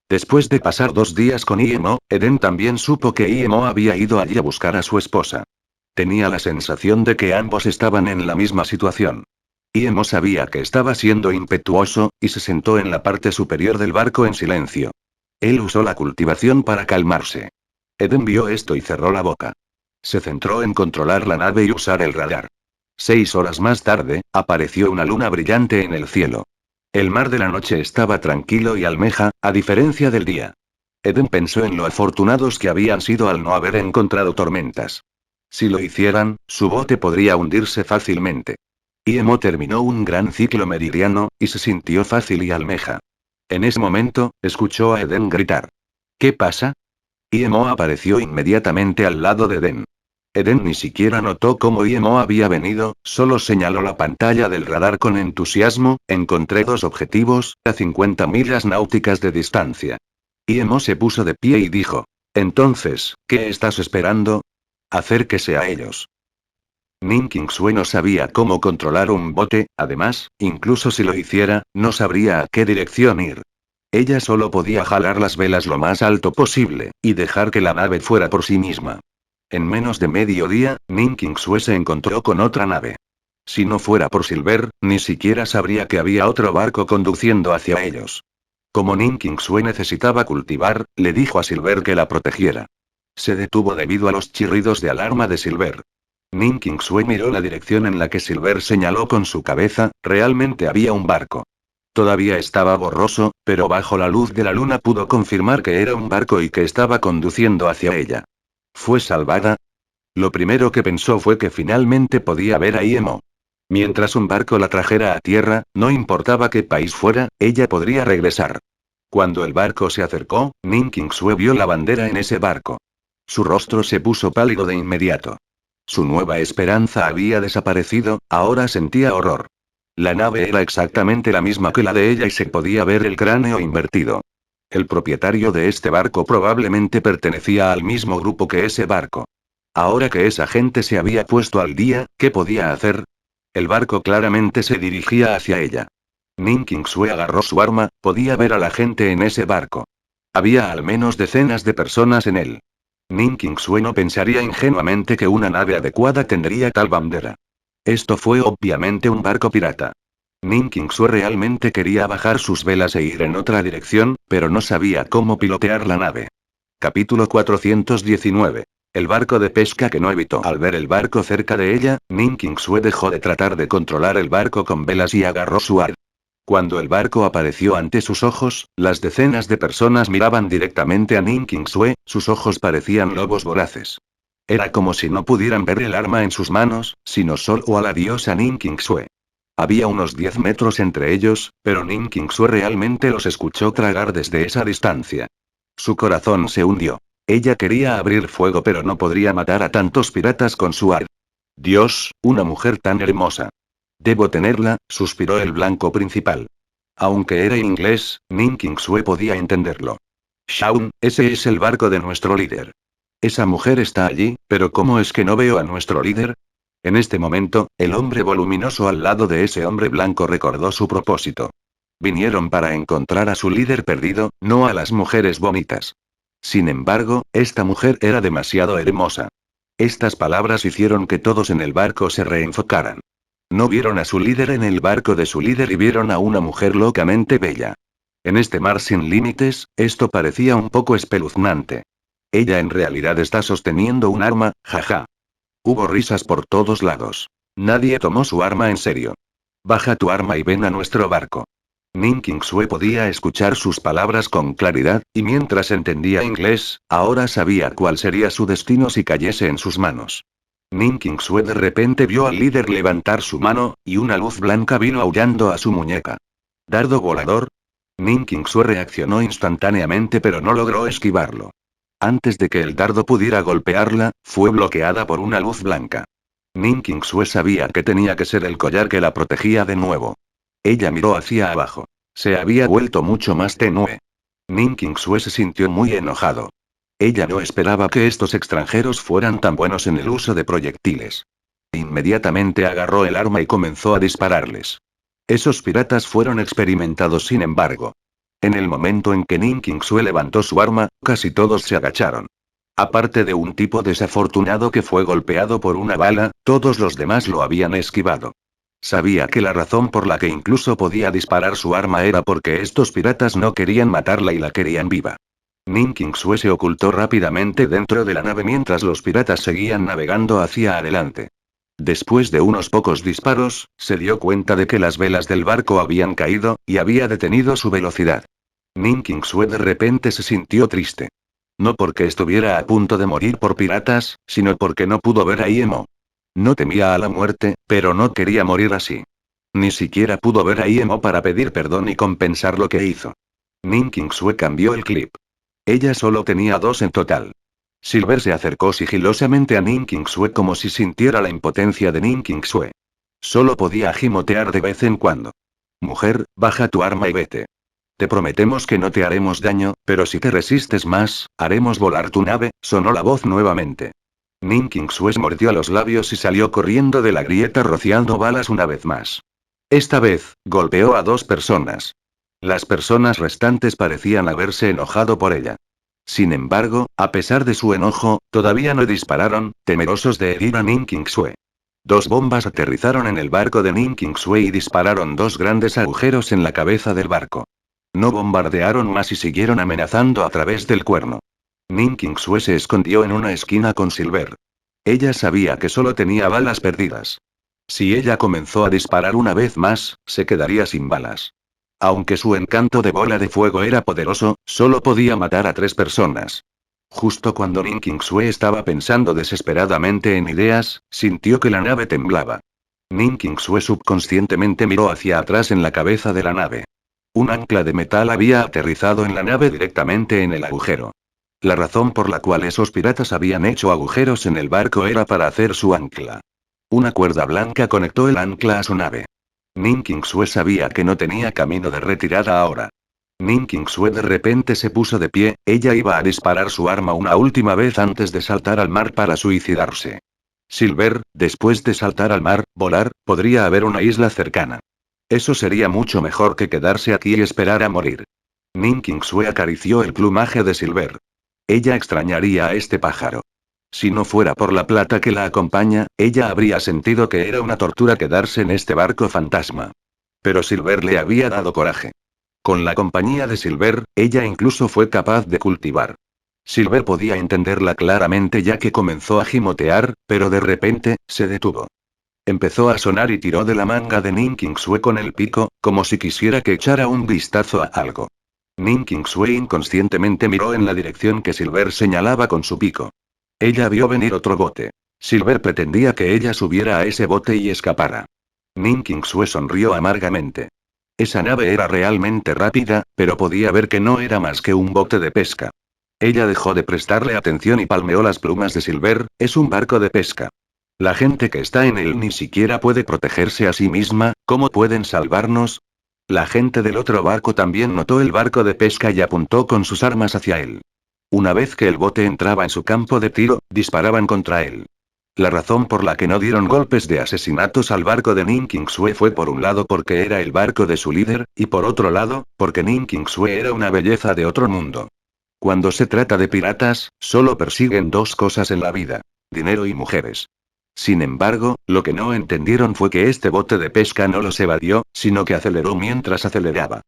Después de pasar 2 días con Iemo, Eren también supo que Iemo había ido allí a buscar a su esposa. Tenía la sensación de que ambos estaban en la misma situación. Iemo sabía que estaba siendo impetuoso, y se sentó en la parte superior del barco en silencio. Él usó la cultivación para calmarse. Eren vio esto y cerró la boca. Se centró en controlar la nave y usar el radar. 6 horas más tarde, apareció una luna brillante en el cielo. El mar de la noche estaba tranquilo y almeja, a diferencia del día. Eren pensó en lo afortunados que habían sido al no haber encontrado tormentas. Si lo hicieran, su bote podría hundirse fácilmente. Iemo terminó un gran ciclo meridiano, y se sintió fácil y almeja. En ese momento, escuchó a Eren gritar: ¿qué pasa? Iemo apareció inmediatamente al lado de Eren. Eren ni siquiera notó cómo Iemo había venido, solo señaló la pantalla del radar con entusiasmo: encontré 2 objetivos, a 50 millas náuticas de distancia. Iemo se puso de pie y dijo: entonces, ¿qué estás esperando? Acérquese a ellos. Nin Qingsue no sabía cómo controlar un bote, además, incluso si lo hiciera, no sabría a qué dirección ir. Ella solo podía jalar las velas lo más alto posible, y dejar que la nave fuera por sí misma. En menos de mediodía, Nin Qingsue se encontró con otra nave. Si no fuera por Silver, ni siquiera sabría que había otro barco conduciendo hacia ellos. Como Nin Qingsue necesitaba cultivar, le dijo a Silver que la protegiera. Se detuvo debido a los chirridos de alarma de Silver. Nin Qingsue miró la dirección en la que Silver señaló con su cabeza: realmente había un barco. Todavía estaba borroso, pero bajo la luz de la luna pudo confirmar que era un barco y que estaba conduciendo hacia ella. ¿Fue salvada? Lo primero que pensó fue que finalmente podía ver a Iemo. Mientras un barco la trajera a tierra, no importaba qué país fuera, ella podría regresar. Cuando el barco se acercó, Nin Qingsue vio la bandera en ese barco. Su rostro se puso pálido de inmediato. Su nueva esperanza había desaparecido, ahora sentía horror. La nave era exactamente la misma que la de ella y se podía ver el cráneo invertido. El propietario de este barco probablemente pertenecía al mismo grupo que ese barco. Ahora que esa gente se había puesto al día, ¿qué podía hacer? El barco claramente se dirigía hacia ella. Nin Qingsue agarró su arma, podía ver a la gente en ese barco. Había al menos decenas de personas en él. Nin Qingsue no pensaría ingenuamente que una nave adecuada tendría tal bandera. Esto fue obviamente un barco pirata. Nin Qingsue realmente quería bajar sus velas e ir en otra dirección, pero no sabía cómo pilotear la nave. Capítulo 419. El barco de pesca que no evitó. Al ver el barco cerca de ella, Nin Qingsue dejó de tratar de controlar el barco con velas y agarró su arma. Cuando el barco apareció ante sus ojos, las decenas de personas miraban directamente a Nin Qingsue, sus ojos parecían lobos voraces. Era como si no pudieran ver el arma en sus manos, sino solo a la diosa Nin Qingsue. Había unos 10 metros entre ellos, pero Nin Qingsue realmente los escuchó tragar desde esa distancia. Su corazón se hundió. Ella quería abrir fuego pero no podría matar a tantos piratas con su ar. Dios, una mujer tan hermosa. Debo tenerla, suspiró el blanco principal. Aunque era inglés, Ning Qingsue podía entenderlo. Shaun, ese es el barco de nuestro líder. Esa mujer está allí, pero ¿cómo es que no veo a nuestro líder? En este momento, el hombre voluminoso al lado de ese hombre blanco recordó su propósito. Vinieron para encontrar a su líder perdido, no a las mujeres bonitas. Sin embargo, esta mujer era demasiado hermosa. Estas palabras hicieron que todos en el barco se reenfocaran. No vieron a su líder en el barco de su líder y vieron a una mujer locamente bella. En este mar sin límites, esto parecía un poco espeluznante. Ella en realidad está sosteniendo un arma, jaja. Hubo risas por todos lados. Nadie tomó su arma en serio. Baja tu arma y ven a nuestro barco. Ning Qingsue podía escuchar sus palabras con claridad, y mientras entendía inglés, ahora sabía cuál sería su destino si cayese en sus manos. Ning Qingsue de repente vio al líder levantar su mano, y una luz blanca vino aullando a su muñeca. ¿Dardo volador? Ning Qingsue reaccionó instantáneamente pero no logró esquivarlo. Antes de que el dardo pudiera golpearla, fue bloqueada por una luz blanca. Ning Qingsue sabía que tenía que ser el collar que la protegía de nuevo. Ella miró hacia abajo. Se había vuelto mucho más tenue. Ning Qingsue se sintió muy enojado. Ella no esperaba que estos extranjeros fueran tan buenos en el uso de proyectiles. Inmediatamente agarró el arma y comenzó a dispararles. Esos piratas fueron experimentados sin embargo. En el momento en que Ning Qingsue levantó su arma, casi todos se agacharon. Aparte de un tipo desafortunado que fue golpeado por una bala, todos los demás lo habían esquivado. Sabía que la razón por la que incluso podía disparar su arma era porque estos piratas no querían matarla y la querían viva. Ning Qingsue se ocultó rápidamente dentro de la nave mientras los piratas seguían navegando hacia adelante. Después de unos pocos disparos, se dio cuenta de que las velas del barco habían caído, y había detenido su velocidad. Ning Qingsue de repente se sintió triste. No porque estuviera a punto de morir por piratas, sino porque no pudo ver a Iemo. No temía a la muerte, pero no quería morir así. Ni siquiera pudo ver a Iemo para pedir perdón y compensar lo que hizo. Ning Qingsue cambió el clip. Ella solo tenía dos en total. Silver se acercó sigilosamente a Ning Qingsue como si sintiera la impotencia de Ning Qingsue. Solo podía gimotear de vez en cuando. Mujer, baja tu arma y vete. Te prometemos que no te haremos daño, pero si te resistes más, haremos volar tu nave, sonó la voz nuevamente. Ning Qingsue mordió los labios y salió corriendo de la grieta rociando balas una vez más. Esta vez, golpeó a dos personas. Las personas restantes parecían haberse enojado por ella. Sin embargo, a pesar de su enojo, todavía no dispararon, temerosos de herir a Ning Qingsue. Dos bombas aterrizaron en el barco de Ning Qingsue y dispararon dos grandes agujeros en la cabeza del barco. No bombardearon más y siguieron amenazando a través del cuerno. Ning Qingsue se escondió en una esquina con Silver. Ella sabía que solo tenía balas perdidas. Si ella comenzó a disparar una vez más, se quedaría sin balas. Aunque su encanto de bola de fuego era poderoso, solo podía matar a 3 personas. Justo cuando Ning Qingsue estaba pensando desesperadamente en ideas, sintió que la nave temblaba. Ning Qingsue subconscientemente miró hacia atrás en la cabeza de la nave. Un ancla de metal había aterrizado en la nave directamente en el agujero. La razón por la cual esos piratas habían hecho agujeros en el barco era para hacer su ancla. Una cuerda blanca conectó el ancla a su nave. Ning Qingsue sabía que no tenía camino de retirada ahora. Ning Qingsue de repente se puso de pie, ella iba a disparar su arma una última vez antes de saltar al mar para suicidarse. Silver, después de saltar al mar, volar, podría haber una isla cercana. Eso sería mucho mejor que quedarse aquí y esperar a morir. Ning Qingsue acarició el plumaje de Silver. Ella extrañaría a este pájaro. Si no fuera por la plata que la acompaña, ella habría sentido que era una tortura quedarse en este barco fantasma. Pero Silver le había dado coraje. Con la compañía de Silver, ella incluso fue capaz de cultivar. Silver podía entenderla claramente ya que comenzó a gimotear, pero de repente, se detuvo. Empezó a sonar y tiró de la manga de Ning Qingsue con el pico, como si quisiera que echara un vistazo a algo. Ning Qingsue inconscientemente miró en la dirección que Silver señalaba con su pico. Ella vio venir otro bote. Silver pretendía que ella subiera a ese bote y escapara. Ning Qingsue sonrió amargamente. Esa nave era realmente rápida, pero podía ver que no era más que un bote de pesca. Ella dejó de prestarle atención y palmeó las plumas de Silver. Es un barco de pesca. La gente que está en él ni siquiera puede protegerse a sí misma, ¿cómo pueden salvarnos? La gente del otro barco también notó el barco de pesca y apuntó con sus armas hacia él. Una vez que el bote entraba en su campo de tiro, disparaban contra él. La razón por la que no dieron golpes de asesinatos al barco de Ning Qingsue fue por un lado porque era el barco de su líder, y por otro lado, porque Ning Qingsue era una belleza de otro mundo. Cuando se trata de piratas, solo persiguen dos cosas en la vida: dinero y mujeres. Sin embargo, lo que no entendieron fue que este bote de pesca no los evadió, sino que aceleró mientras aceleraba.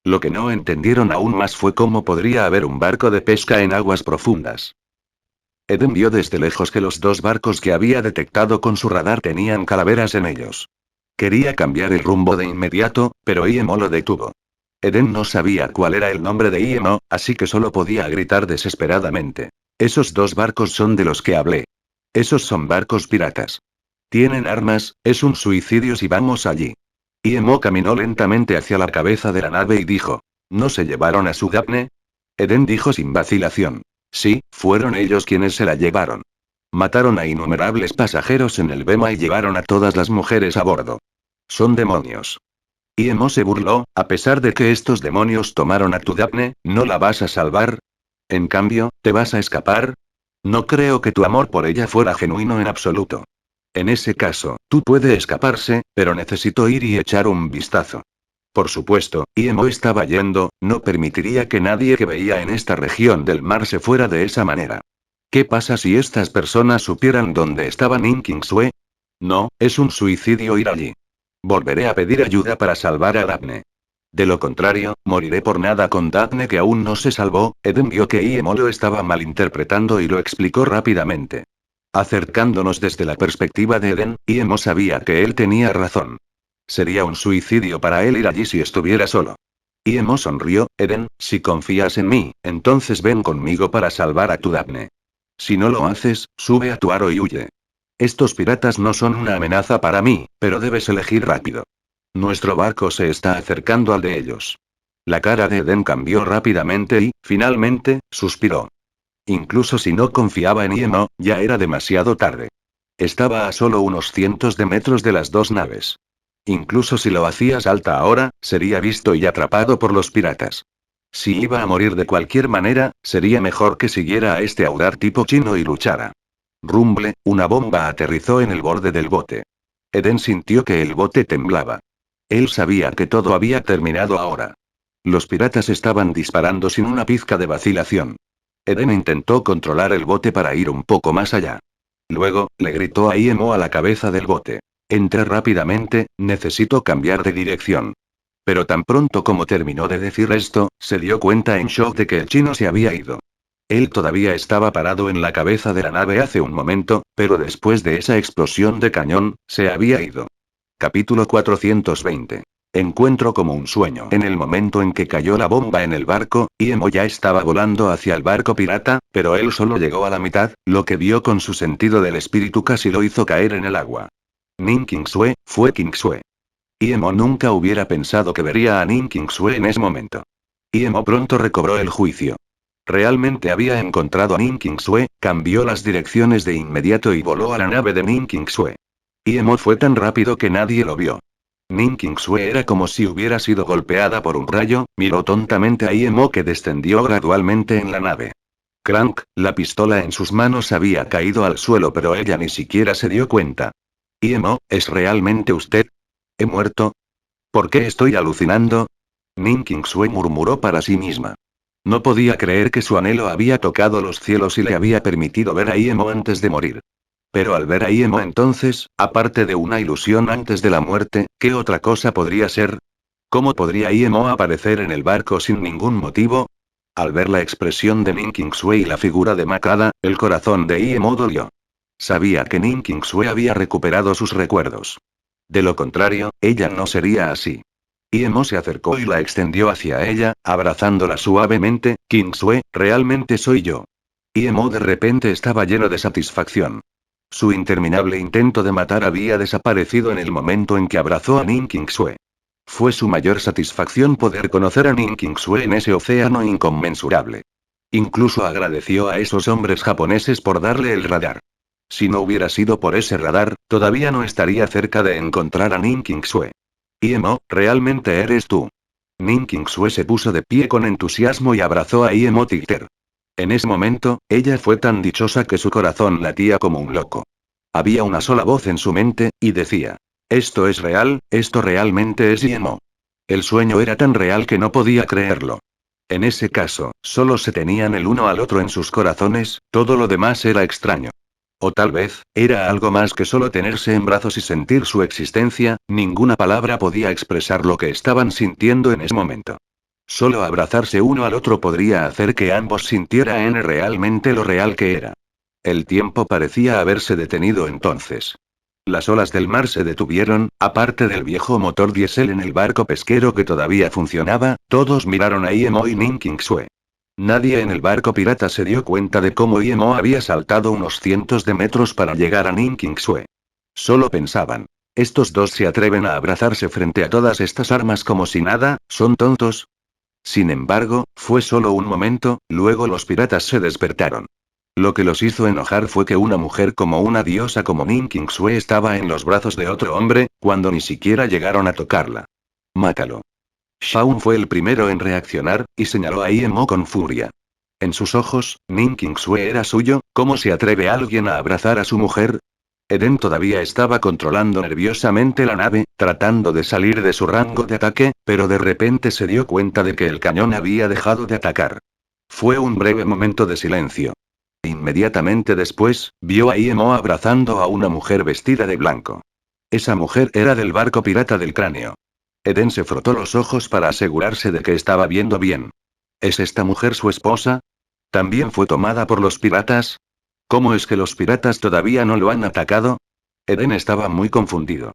Lo que no entendieron aún más fue cómo podría haber un barco de pesca en aguas profundas. Eden vio desde lejos que los dos barcos que había detectado con su radar tenían calaveras en ellos. Quería cambiar el rumbo de inmediato, pero IMO lo detuvo. Eden no sabía cuál era el nombre de IMO, así que solo podía gritar desesperadamente: «Esos dos barcos son de los que hablé. Esos son barcos piratas. Tienen armas, es un suicidio si vamos allí». IMO caminó lentamente hacia la cabeza de la nave y dijo: «¿No se llevaron a su Daphne?». Eden dijo sin vacilación: «Sí, fueron ellos quienes se la llevaron. Mataron a innumerables pasajeros en el Bema y llevaron a todas las mujeres a bordo. Son demonios». IMO se burló: «A pesar de que estos demonios tomaron a tu Daphne, ¿no la vas a salvar? En cambio, ¿te vas a escapar? No creo que tu amor por ella fuera genuino en absoluto. En ese caso, tú puedes escaparse, pero necesito ir y echar un vistazo». Por supuesto, IMO estaba yendo, no permitiría que nadie que veía en esta región del mar se fuera de esa manera. ¿Qué pasa si estas personas supieran dónde estaba Ning Qingsue? No, es un suicidio ir allí. Volveré a pedir ayuda para salvar a Daphne. De lo contrario, moriré por nada con Daphne que aún no se salvó. Eden vio que IMO lo estaba malinterpretando y lo explicó rápidamente. Acercándonos desde la perspectiva de Eden, IMO sabía que él tenía razón. Sería un suicidio para él ir allí si estuviera solo. IMO sonrió: «Eden, si confías en mí, entonces ven conmigo para salvar a tu Daphne. Si no lo haces, sube a tu aro y huye. Estos piratas no son una amenaza para mí, pero debes elegir rápido. Nuestro barco se está acercando al de ellos». La cara de Eden cambió rápidamente y, finalmente, suspiró. Incluso si no confiaba en IMO, ya era demasiado tarde. Estaba a solo unos cientos de metros de las dos naves. Incluso si lo hacía salta ahora, sería visto y atrapado por los piratas. Si iba a morir de cualquier manera, sería mejor que siguiera a este audaz tipo chino y luchara. Rumble, una bomba aterrizó en el borde del bote. Eden sintió que el bote temblaba. Él sabía que todo había terminado ahora. Los piratas estaban disparando sin una pizca de vacilación. Eden intentó controlar el bote para ir un poco más allá. Luego, le gritó a IMO a la cabeza del bote: «Entré rápidamente, necesito cambiar de dirección». Pero tan pronto como terminó de decir esto, se dio cuenta en shock de que el chino se había ido. Él todavía estaba parado en la cabeza de la nave hace un momento, pero después de esa explosión de cañón, se había ido. Capítulo 420. Encuentro como un sueño. En el momento en que cayó la bomba en el barco, IMO ya estaba volando hacia el barco pirata, pero él solo llegó a la mitad. Lo que vio con su sentido del espíritu casi lo hizo caer en el agua. Ning Qingsue, fue Qingsue. IMO nunca hubiera pensado que vería a Ning Qingsue en ese momento. IMO pronto recobró el juicio. Realmente había encontrado a Ning Qingsue, cambió las direcciones de inmediato y voló a la nave de Ning Qingsue. IMO fue tan rápido que nadie lo vio. Ning Qingsue era como si hubiera sido golpeada por un rayo, miró tontamente a IMO que descendió gradualmente en la nave. Crank, la pistola en sus manos había caído al suelo pero ella ni siquiera se dio cuenta. «IMO, ¿es realmente usted? ¿He muerto? ¿Por qué estoy alucinando?». Ning Qingsue murmuró para sí misma. No podía creer que su anhelo había tocado los cielos y le había permitido ver a IMO antes de morir. Pero al ver a IMO entonces, aparte de una ilusión antes de la muerte, ¿qué otra cosa podría ser? ¿Cómo podría IMO aparecer en el barco sin ningún motivo? Al ver la expresión de Ning Qingsue y la figura de Makada, el corazón de IMO dolió. Sabía que Ning Qingsue había recuperado sus recuerdos. De lo contrario, ella no sería así. IMO se acercó y la extendió hacia ella, abrazándola suavemente. «Qingsue, realmente soy yo». IMO de repente estaba lleno de satisfacción. Su interminable intento de matar había desaparecido en el momento en que abrazó a Ning Qingsue. Fue su mayor satisfacción poder conocer a Ning Qingsue en ese océano inconmensurable. Incluso agradeció a esos hombres japoneses por darle el radar. Si no hubiera sido por ese radar, todavía no estaría cerca de encontrar a Nin Qingsue. Iemo, ¿realmente eres tú? Nin Qingsue se puso de pie con entusiasmo y abrazó a Iemo Tigter. En ese momento, ella fue tan dichosa que su corazón latía como un loco. Había una sola voz en su mente, y decía: esto es real, esto realmente es Iemo. El sueño era tan real que no podía creerlo. En ese caso, solo se tenían el uno al otro en sus corazones, todo lo demás era extraño. O tal vez, era algo más que solo tenerse en brazos y sentir su existencia, ninguna palabra podía expresar lo que estaban sintiendo en ese momento. Solo abrazarse uno al otro podría hacer que ambos sintieran realmente lo real que era. El tiempo parecía haberse detenido entonces. Las olas del mar se detuvieron, aparte del viejo motor diésel en el barco pesquero que todavía funcionaba, todos miraron a Iemo y Nin Qingsue. Nadie en el barco pirata se dio cuenta de cómo Iemo había saltado unos cientos de metros para llegar a Nin Qingsue. Solo pensaban: estos dos se atreven a abrazarse frente a todas estas armas como si nada, ¿son tontos? Sin embargo, fue solo un momento, luego los piratas se despertaron. Lo que los hizo enojar fue que una mujer como una diosa como Nin Qingsue estaba en los brazos de otro hombre, cuando ni siquiera llegaron a tocarla. Mátalo. Shaun fue el primero en reaccionar, y señaló a Iemo con furia. En sus ojos, Nin Qingsue era suyo. ¿Cómo se atreve alguien a abrazar a su mujer? Eren todavía estaba controlando nerviosamente la nave, tratando de salir de su rango de ataque, pero de repente se dio cuenta de que el cañón había dejado de atacar. Fue un breve momento de silencio. Inmediatamente después, vio a Iemo abrazando a una mujer vestida de blanco. Esa mujer era del barco pirata del cráneo. Eren se frotó los ojos para asegurarse de que estaba viendo bien. ¿Es esta mujer su esposa? ¿También fue tomada por los piratas? ¿Cómo es que los piratas todavía no lo han atacado? Eren estaba muy confundido.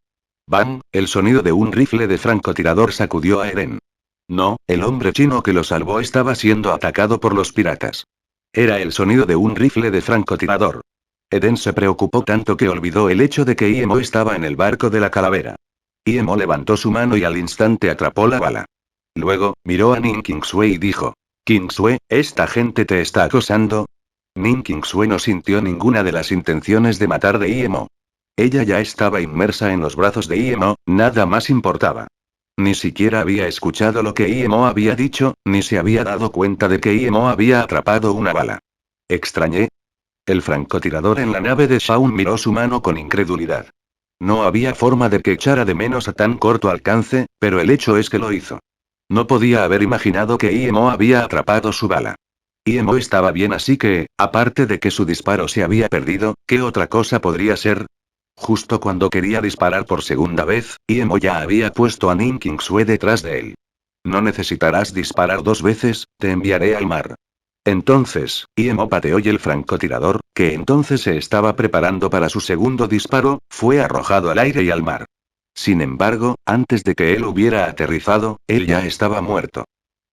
¡Bang! El sonido de un rifle de francotirador sacudió a Eren. No, el hombre chino que lo salvó estaba siendo atacado por los piratas. Era el sonido de un rifle de francotirador. Eren se preocupó tanto que olvidó el hecho de que Iemo estaba en el barco de la calavera. Iemo levantó su mano y al instante atrapó la bala. Luego, miró a Nin Qingsue y dijo: Qingsue, ¿esta gente te está acosando? Nin Qingsue no sintió ninguna de las intenciones de matar de Iemo. Ella ya estaba inmersa en los brazos de Iemo, nada más importaba. Ni siquiera había escuchado lo que Iemo había dicho, ni se había dado cuenta de que Iemo había atrapado una bala. ¿Extrañé? El francotirador en la nave de Shaun miró su mano con incredulidad. No había forma de que echara de menos a tan corto alcance, pero el hecho es que lo hizo. No podía haber imaginado que Iemo había atrapado su bala. Iemo estaba bien, así que, aparte de que su disparo se había perdido, ¿qué otra cosa podría ser? Justo cuando quería disparar por segunda vez, Iemo ya había puesto a Nin Qingsue detrás de él. No necesitarás disparar dos veces, te enviaré al mar. Entonces, Iemo pateó y el francotirador, que entonces se estaba preparando para su segundo disparo, fue arrojado al aire y al mar. Sin embargo, antes de que él hubiera aterrizado, él ya estaba muerto.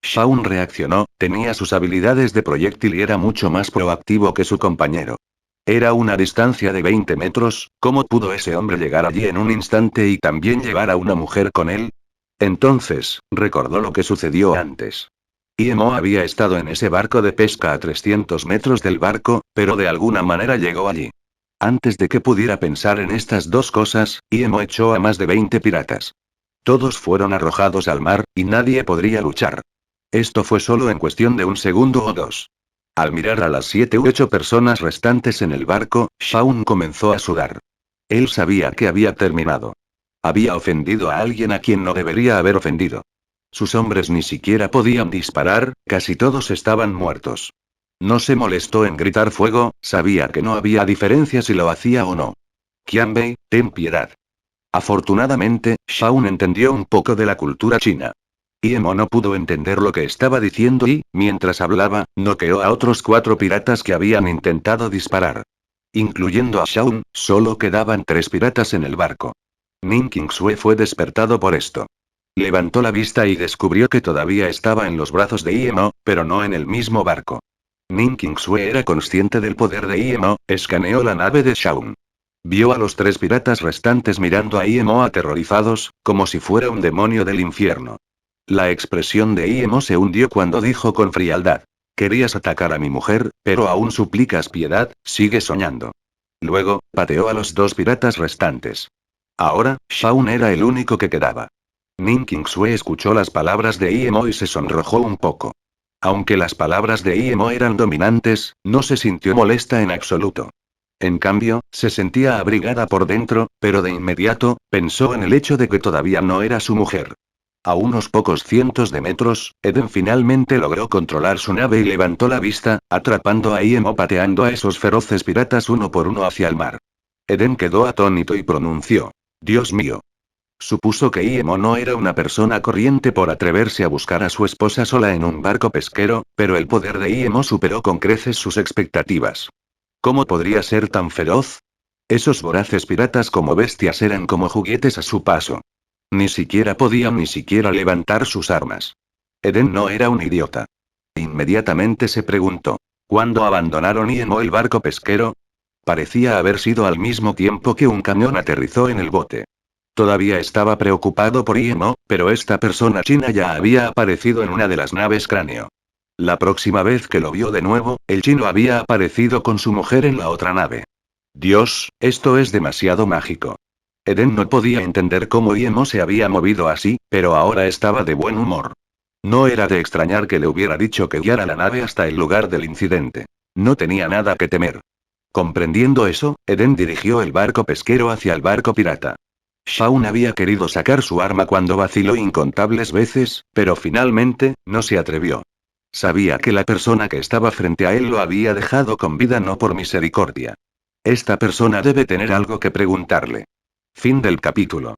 Shaun reaccionó, tenía sus habilidades de proyectil y era mucho más proactivo que su compañero. Era una distancia de 20 metros, ¿cómo pudo ese hombre llegar allí en un instante y también llevar a una mujer con él? Entonces, recordó lo que sucedió antes. Iemo había estado en ese barco de pesca a 300 metros del barco, pero de alguna manera llegó allí. Antes de que pudiera pensar en estas dos cosas, Iemo echó a más de 20 piratas. Todos fueron arrojados al mar, y nadie podría luchar. Esto fue solo en cuestión de un segundo o dos. Al mirar a las 7 u 8 personas restantes en el barco, Shaun comenzó a sudar. Él sabía que había terminado. Había ofendido a alguien a quien no debería haber ofendido. Sus hombres ni siquiera podían disparar, casi todos estaban muertos. No se molestó en gritar fuego, sabía que no había diferencia si lo hacía o no. Qianbei, ten piedad. Afortunadamente, Shaun entendió un poco de la cultura china. Iemo no pudo entender lo que estaba diciendo y, mientras hablaba, noqueó a otros 4 piratas que habían intentado disparar. Incluyendo a Shaun, solo quedaban 3 piratas en el barco. Nin Qingsue fue despertado por esto. Levantó la vista y descubrió que todavía estaba en los brazos de Iemo, pero no en el mismo barco. Nin Qingsue era consciente del poder de Iemo, escaneó la nave de Shaun. Vio a los 3 piratas restantes mirando a Iemo aterrorizados, como si fuera un demonio del infierno. La expresión de Iemo se hundió cuando dijo con frialdad: Querías atacar a mi mujer, pero aún suplicas piedad, sigue soñando. Luego, pateó a los dos piratas restantes. Ahora, Shaun era el único que quedaba. Ning Qingsue escuchó las palabras de Imo y se sonrojó un poco. Aunque las palabras de Imo eran dominantes, no se sintió molesta en absoluto. En cambio, se sentía abrigada por dentro, pero de inmediato, pensó en el hecho de que todavía no era su mujer. A unos pocos cientos de metros, Eden finalmente logró controlar su nave y levantó la vista, atrapando a Imo pateando a esos feroces piratas uno por uno hacia el mar. Eden quedó atónito y pronunció: «Dios mío». Supuso que Imo no era una persona corriente por atreverse a buscar a su esposa sola en un barco pesquero, pero el poder de Imo superó con creces sus expectativas. ¿Cómo podría ser tan feroz? Esos voraces piratas como bestias eran como juguetes a su paso. Ni siquiera podían levantar sus armas. Eden no era un idiota. Inmediatamente se preguntó: ¿cuándo abandonaron Imo el barco pesquero? Parecía haber sido al mismo tiempo que un camión aterrizó en el bote. Todavía estaba preocupado por Imo, pero esta persona china ya había aparecido en una de las naves cráneo. La próxima vez que lo vio de nuevo, el chino había aparecido con su mujer en la otra nave. Dios, esto es demasiado mágico. Eden no podía entender cómo Imo se había movido así, pero ahora estaba de buen humor. No era de extrañar que le hubiera dicho que guiara la nave hasta el lugar del incidente. No tenía nada que temer. Comprendiendo eso, Eden dirigió el barco pesquero hacia el barco pirata. Shaun había querido sacar su arma cuando vaciló incontables veces, pero finalmente, no se atrevió. Sabía que la persona que estaba frente a él lo había dejado con vida no por misericordia. Esta persona debe tener algo que preguntarle. Fin del capítulo.